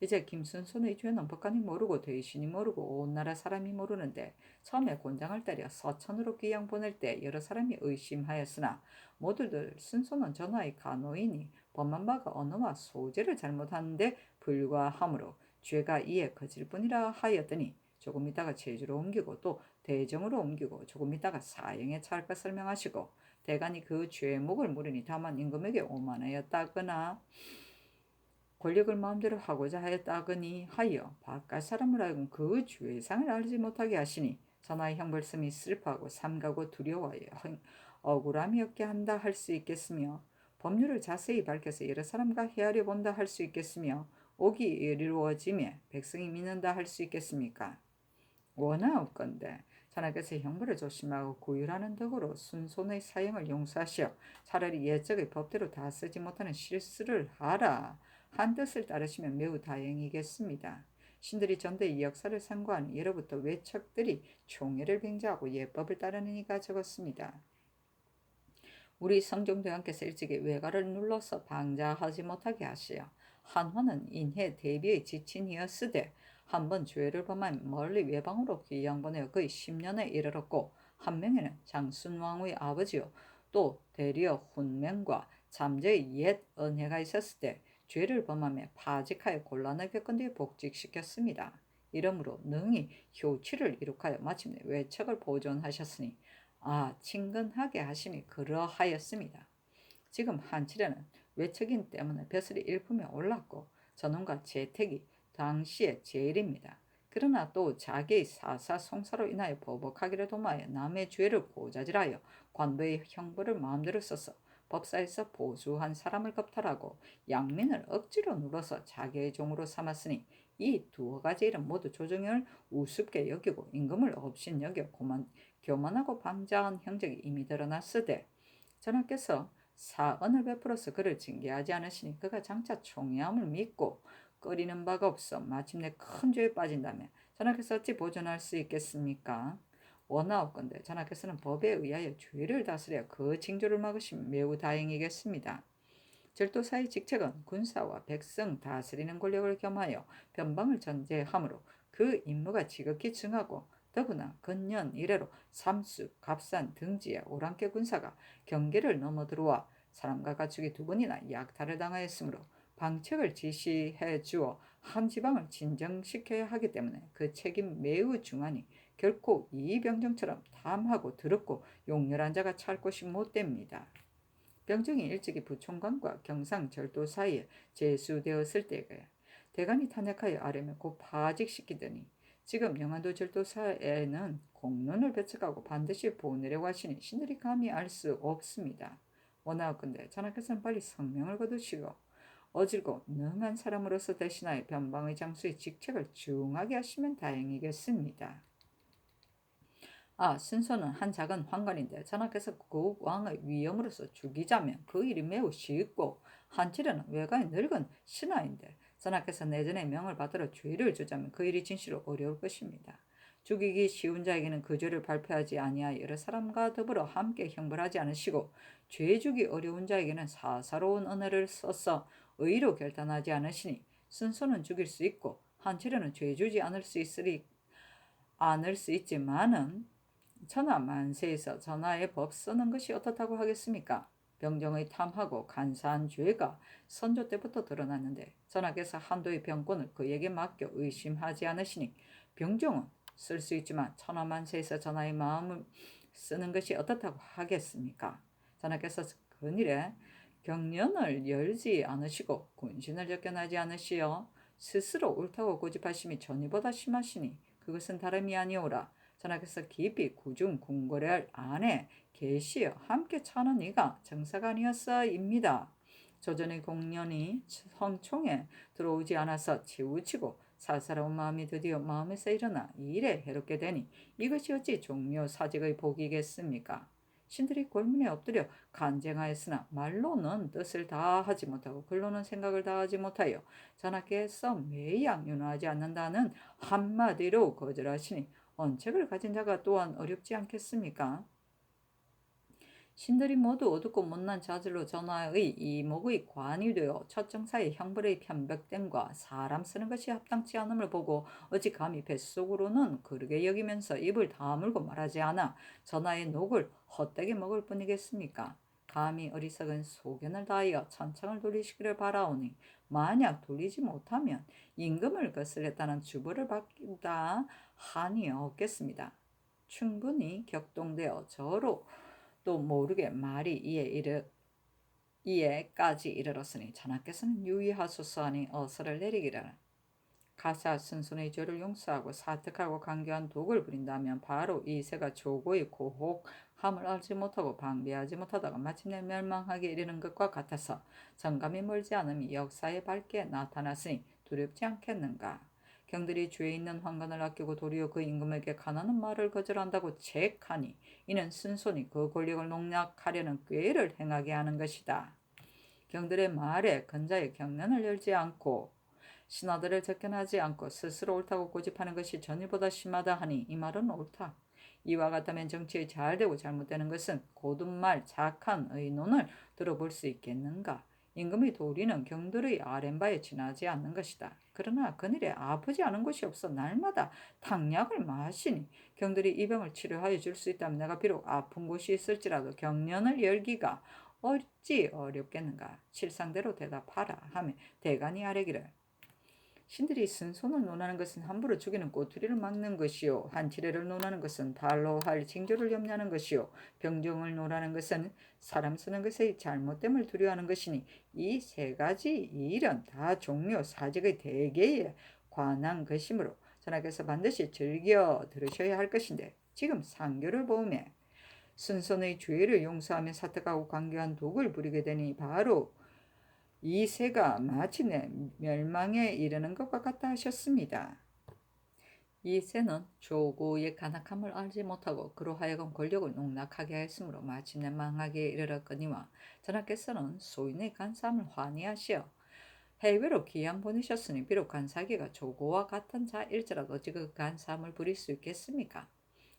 이제 김순손의 죄는 법관이 모르고 대신이 모르고 온 나라 사람이 모르는데 처음에 곤장을 때려 서천으로 귀양 보낼 때 여러 사람이 의심하였으나 모두들 순손은 전하의 간호이니 법만 바가 언어와 소재를 잘못하는데 불과하므로 죄가 이에 거질 뿐이라 하였더니 조금 있다가 제주로 옮기고 또 대정으로 옮기고 조금 있다가 사형에 처할 것을 명하시고 대간이 그 죄목을 물으니 다만 임금에게 오만하였다거나 권력을 마음대로 하고자 하였다거니 하여 바깥 사람을 하여금 그 죄상을 알지 못하게 하시니 전하의 형벌씀이 슬퍼하고 삼가고 두려워하여 억울함이 없게 한다 할 수 있겠으며 법률을 자세히 밝혀서 여러 사람과 헤아려 본다 할 수 있겠으며 옥이 이루어지며 백성이 믿는다 할 수 있겠습니까? 원하옵건대 전하께서 형벌을 조심하고 구휼하는 덕으로 순손의 사형을 용서하시어 차라리 옛적의 법대로 다 쓰지 못하는 실수를 하라 한 뜻을 따르시면 매우 다행이겠습니다. 신들이 전대 이 역사를 상고하니 예로부터 외척들이 총애를 빙자하고 예법을 따르는 이가 적었습니다. 우리 성종대왕께서 일찍이 외가를 눌러서 방자하지 못하게 하시어 한화는 인해 대비의 지친이었으되 한번 죄를 범하면 멀리 외방으로 귀양 보내어 거의 10년에 이르렀고 한 명에는 장순왕의 아버지요 또 대리어 훈명과 잠재의 옛 은혜가 있었을 때 죄를 범하며 파직하여 곤란을 겪은 뒤에 복직시켰습니다. 이러므로 능히 효치를 이룩하여 마침내 외척을 보존하셨으니 친근하게 하심이 그러하였습니다. 지금 한칠에는 외척인 때문에 벼슬이 일품에 올랐고 전원과 재택이 당시에 제일입니다. 그러나 또 자기의 사사송사로 인하여 보복하기를 도모하여 남의 죄를 고자질하여 관부의 형벌을 마음대로 써서 법사에서 보수한 사람을 겁탈하고 양민을 억지로 눌러서 자기의 종으로 삼았으니 이 두어 가지 일은 모두 조정을 우습게 여기고 임금을 업신여겨 교만하고 방자한 형적이 이미 드러났으되 전하께서 사언을 베풀어서 그를 징계하지 않으시니 그가 장차 총애함을 믿고 꺼리는 바가 없어 마침내 큰 죄에 빠진다면 전하께서 어찌 보존할 수 있겠습니까? 원하옵건대 전하께서는 법에 의하여 죄를 다스려 그 징조를 막으시면 매우 다행이겠습니다. 절도사의 직책은 군사와 백성 다스리는 권력을 겸하여 변방을 전제하므로 그 임무가 지극히 중하고 더구나 근년 이래로 삼수, 갑산 등지의 오랑캐 군사가 경계를 넘어 들어와 사람과 가축이 두 번이나 약탈을 당하였으므로 방책을 지시해 주어 한 지방을 진정시켜야 하기 때문에 그 책임 매우 중하니 결코 이병정처럼 탐하고 더럽고 용렬한 자가 찰 곳이 못 됩니다. 병정이 일찍이 부총관과 경상절도 사이에 제수되었을 때에 대간이 탄핵하여 아뢰며 곧 파직시키더니 지금 영안도 절도사에는 공론을 배척하고 반드시 보내려고 하시니 신들이 감히 알 수 없습니다. 원하옵건대 전하께서는 빨리 성명을 거두시고 어질고 능한 사람으로서 대신하여 변방의 장수의 직책을 중하게 하시면 다행이겠습니다. 순서는 한 작은 황관인데 전하께서 그 왕의 위엄으로서 죽이자면 그 일이 매우 쉽고 한치려는 외가의 늙은 신하인데 전하께서 내전의 명을 받들어 죄를 주자면 그 일이 진실로 어려울 것입니다. 죽이기 쉬운 자에게는 그 죄를 발표하지 아니하여 여러 사람과 더불어 함께 형벌하지 않으시고 죄 주기 어려운 자에게는 사사로운 언어를 써서 의로 결단하지 않으시니 순서는 죽일 수 있고 한치려는 죄 주지 않을 수 있지만은 천하 만세에서 전하의 법 쓰는 것이 어떻다고 하겠습니까? 병정의 탐하고 간사한 죄가 선조 때부터 드러났는데 전하께서 한도의 병권을 그에게 맡겨 의심하지 않으시니 병정은 쓸 수 있지만 천하 만세에서 전하의 마음을 쓰는 것이 어떻다고 하겠습니까? 전하께서 근일에 경련을 열지 않으시고 군신을 접견하지 않으시어 스스로 옳다고 고집하심이 전이보다 심하시니 그것은 다름이 아니오라. 전하께서 깊이 구중 궁궐의 안에 계시어 함께 차는 이가 정사가 아니었사입니다. 조전의 공년이 성총에 들어오지 않아서 치우치고 살살한 마음이 드디어 마음에서 일어나 이 일에 해롭게 되니 이것이 어찌 종묘 사직의 복이겠습니까? 신들이 골문에 엎드려 간쟁하였으나 말로는 뜻을 다하지 못하고 글로는 생각을 다하지 못하여 전하께서 매양 윤호하지 않는다는 한마디로 거절하시니 언책을 가진 자가 또한 어렵지 않겠습니까? 신들이 모두 어둡고 못난 자들로 전하의 이목의 관이 되어 첫정사의 형벌의 편백됨과 사람 쓰는 것이 합당치 않음을 보고 어찌 감히 뱃속으로는 그르게 여기면서 입을 다물고 말하지 않아 전하의 녹을 헛되게 먹을 뿐이겠습니까? 감히 어리석은 소견을 다하여 천창을 돌리시기를 바라오니 만약 돌리지 못하면 임금을 거슬렸다는 주벌을 받다 한이 없겠습니다. 충분히 격동되어 저로 또 모르게 말이 이에까지 이르렀으니 전하께서는 유의하소서 하니 어서를 내리기를 가사 순순의 죄를 용서하고 사특하고 강교한 독을 부린다면 바로 이 새가 조고의 고혹함을 알지 못하고 방비하지 못하다가 마침내 멸망하게 이르는 것과 같아서 정감이 멀지 않음이 역사에 밝게 나타났으니 두렵지 않겠는가. 경들이 죄 있는 황관을 아끼고 도리어 그 임금에게 가난한 말을 거절한다고 책하니 이는 순손이 그 권력을 농락하려는 꾀를 행하게 하는 것이다. 경들의 말에 근자의 경련을 열지 않고 신하들을 접견하지 않고 스스로 옳다고 고집하는 것이 전일보다 심하다 하니 이 말은 옳다. 이와 같다면 정치에 잘되고 잘못되는 것은 고든말 착한 의논을 들어볼 수 있겠는가. 임금의 도리는 경들의 아랫바에 지나지 않는 것이다. 그러나 그늘에 아프지 않은 곳이 없어 날마다 탕약을 마시니 경들이 이 병을 치료하여 줄 수 있다면 내가 비록 아픈 곳이 있을지라도 경련을 열기가 어찌 어렵겠는가. 실상대로 대답하라 하며 대간이 아뢰기를 신들이 승손을 논하는 것은 함부로 죽이는 꼬투리를 막는 것이요, 한치례를 논하는 것은 발로 할 징조를 염려하는 것이요, 병정을 논하는 것은 사람 쓰는 것의 잘못됨을 두려워하는 것이니 이 세 가지 일은 다 종묘 사직의 대개에 관한 것이므로 전하께서 반드시 즐겨 들으셔야 할 것인데, 지금 상교를 보음에 순손의 죄를 용서하며 사특하고 강교한 독을 부리게 되니 바로 이 새가 마침내 멸망에 이르는 것과 같다 하셨습니다. 이 새는 조고의 간악함을 알지 못하고 그로 하여금 권력을 농락하게 했으므로 마침내 망하기에 이르렀거니와 전하께서는 소인의 간사함을 환희하시어 해외로 귀양 보내셨으니 비록 간사기가 조고와 같은 자일지라도 어찌 그 간사함을 부릴 수 있겠습니까?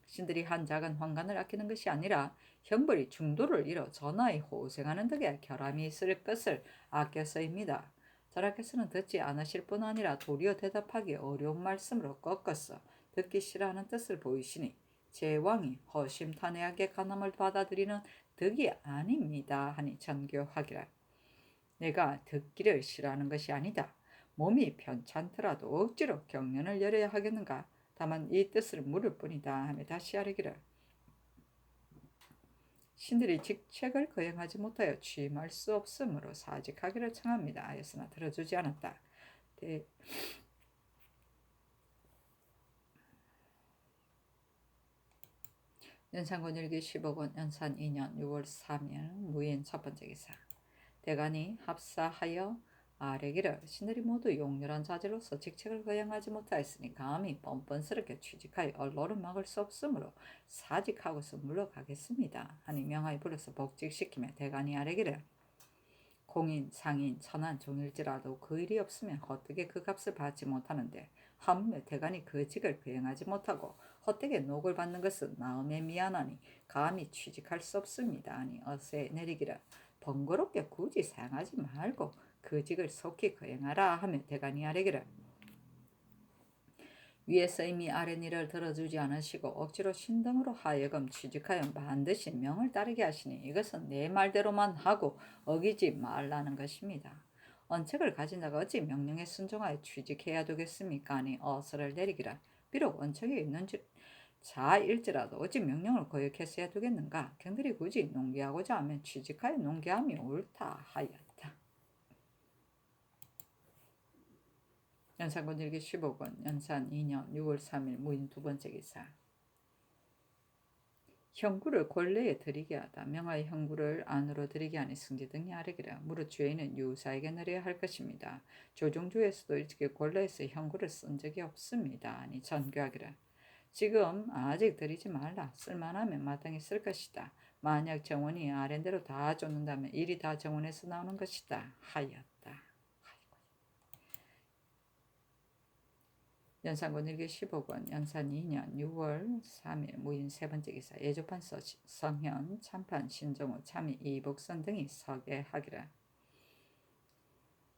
신들이 한 작은 환관을 아끼는 것이 아니라 형벌이 중도를 잃어 전하에 호생하는 덕에 결함이 있을 것을 아껴서입니다. 전하께서는 듣지 않으실 뿐 아니라 도리어 대답하기 어려운 말씀으로 꺾어서 듣기 싫어하는 뜻을 보이시니 제 왕이 허심탄회하게 간함을 받아들이는 덕이 아닙니다 하니 전교하기를, 내가 듣기를 싫어하는 것이 아니다. 몸이 편찮더라도 억지로 경련을 열어야 하겠는가? 다만 이 뜻을 물을 뿐이다 하며 다시 아뢰기를, 신들이 직책을 거행하지 못하여 취임할 수 없으므로 사직하기를 청합니다 하였으나 들어주지 않았다. 연산군 일기 15권 연산 2년 6월 3일 무인 첫 번째 기사. 대간이 합사하여 아뢰기를, 신들이 모두 용렬한 자제로서 직책을 거행하지 못하였으니 감히 뻔뻔스럽게 취직하여 언로를 막을 수 없으므로 사직하고서 물러가겠습니다 하니 명하여 불러서 복직시키며 대간이 아뢰기를, 공인, 상인, 천한 종일지라도 그 일이 없으면 헛되게 그 값을 받지 못하는데 하물며 대간이 그 직을 거행하지 못하고 헛되게 녹을 받는 것은 마음에 미안하니 감히 취직할 수 없습니다 하니 어세 내리기를, 번거롭게 굳이 사용하지 말고 그 직을 속히 거행하라 하며 대간이 아뢰기를, 위에서 이미 아랫 일을 들어주지 않으시고 억지로 신등으로 하여금 취직하여 반드시 명을 따르게 하시니 이것은 내 말대로만 하고 어기지 말라는 것입니다. 언책을 가진 자가 어찌 명령에 순종하여 취직해야 되겠습니까 하니 어서를 내리기라, 비록 언책이 있는 자일지라도 어찌 명령을 거역했어야 되겠는가? 경들이 굳이 농기하고자 하면 취직하여 농기함이 옳다 하였다. 연산군 일기 15권 연산 2년 6월 3일 무인 두 번째 기사. 형구를 권례에 드리게 하다 명하여 형구를 안으로 드리게 하니 승지 등이 아뢰기라, 무릇 죄인은 유사에게 내려야 할 것입니다. 조정조에서도 일찍이 권례에서 형구를 쓴 적이 없습니다 하니 전교하기라, 지금 아직 드리지 말라. 쓸만하면 마땅히 쓸 것이다. 만약 정원이 아랜대로 다 쫓는다면 일이 다 정원에서 나오는 것이다 하였다. 연산군 일기 15권 연산 2년 6월 3일 무인 세 번째 기사. 예조판 성현, 참판, 신종우, 참의, 이복선 등이 서계하기라,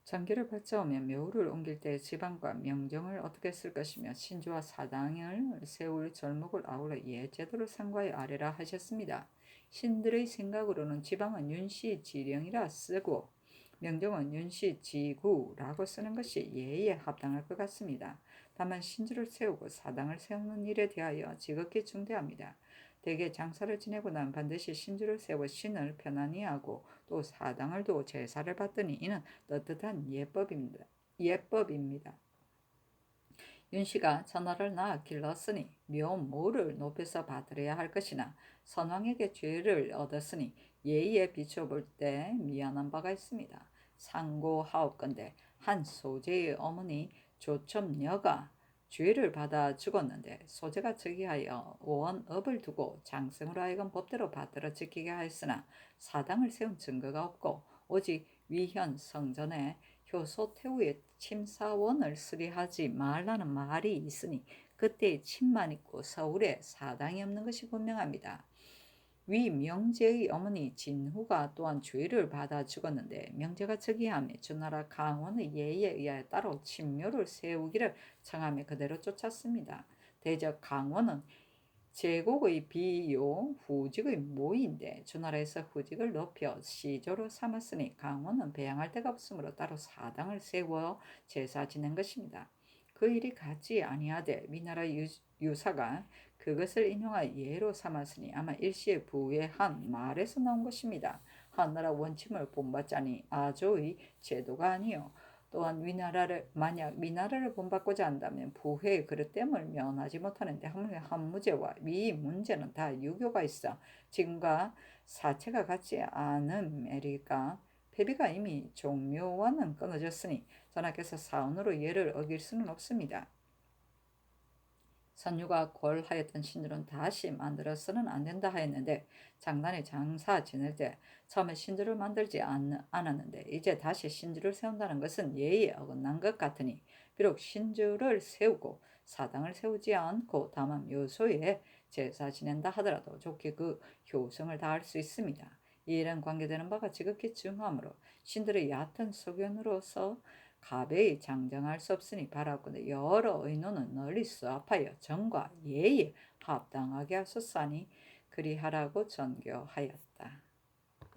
전기를 받쳐오며 묘를 옮길 때 지방과 명정을 어떻게 쓸 것이며 신주와 사당을 세울 절목을 아울러 예제도를 상과에 아뢰라 하셨습니다. 신들의 생각으로는 지방은 윤씨 지령이라 쓰고 명정은 윤씨 지구라고 쓰는 것이 예의에 합당할 것 같습니다. 다만 신주를 세우고 사당을 세우는 일에 대하여 지극히 중대합니다. 대개 장사를 지내고 나면 반드시 신주를 세워 신을 편안히 하고 또 사당을 두고 제사를 받더니 이는 떳떳한 예법입니다. 윤씨가 전하를 낳아 길렀으니 묘모를 높여서 받으려야 할 것이나 선왕에게 죄를 얻었으니 예의에 비추어 볼 때 미안한 바가 있습니다. 상고하옵건대 한 소재의 어머니 조첨녀가 죄를 받아 죽었는데 소재가 즉위하여 원업을 두고 장승으로 하여금 법대로 받들어 지키게 하였으나 사당을 세운 증거가 없고 오직 위현 성전에 효소 태후의 침사원을 수리하지 말라는 말이 있으니 그때의 침만 있고 서울에 사당이 없는 것이 분명합니다. 위 명제의 어머니 진후가 또한 죄를 받아 죽었는데 명제가 즉위하며 주나라 강원의 예에 의하여 따로 침묘를 세우기를 청하며 그대로 쫓았습니다. 대적 강원은 제국의 비요 후직의 모인데 주나라에서 후직을 높여 시조로 삼았으니 강원은 배양할 데가 없으므로 따로 사당을 세워 제사 지낸 것입니다. 그 일이 같지 아니하되 위나라 유사가 그것을 인용하여 예로 삼았으니 아마 일시에 부회한 말에서 나온 것입니다. 한나라 원칙을 본받자니 아조의 제도가 아니요 또한 만약 위나라를 본받고자 한다면 부회의 그릇됨을 면하지 못하는데 하물며 한무제와 위 문제는 다 유교가 있어 지금과 사체가 같지 않음이리까 패비가 이미 종묘와는 끊어졌으니 전하께서 사언으로 예를 어길 수는 없습니다. 선유가 골하였던 신들은 다시 만들어서는 안 된다 하였는데 장단에 장사 지낼 때 처음에 신주를 만들지 않았는데 이제 다시 신주를 세운다는 것은 예의에 어긋난 것 같으니 비록 신주를 세우고 사당을 세우지 않고 다만 묘소에 제사 지낸다 하더라도 좋게 그 효성을 다할 수 있습니다. 이 일은 관계되는 바가 지극히 중하므로 신들의 얕은 소견으로서 가베이 장정할 수 없으니 바라건대 여러 의논은 널리 수합하여 정과 예에 합당하게 하소서니 그리하라고 전교하였다.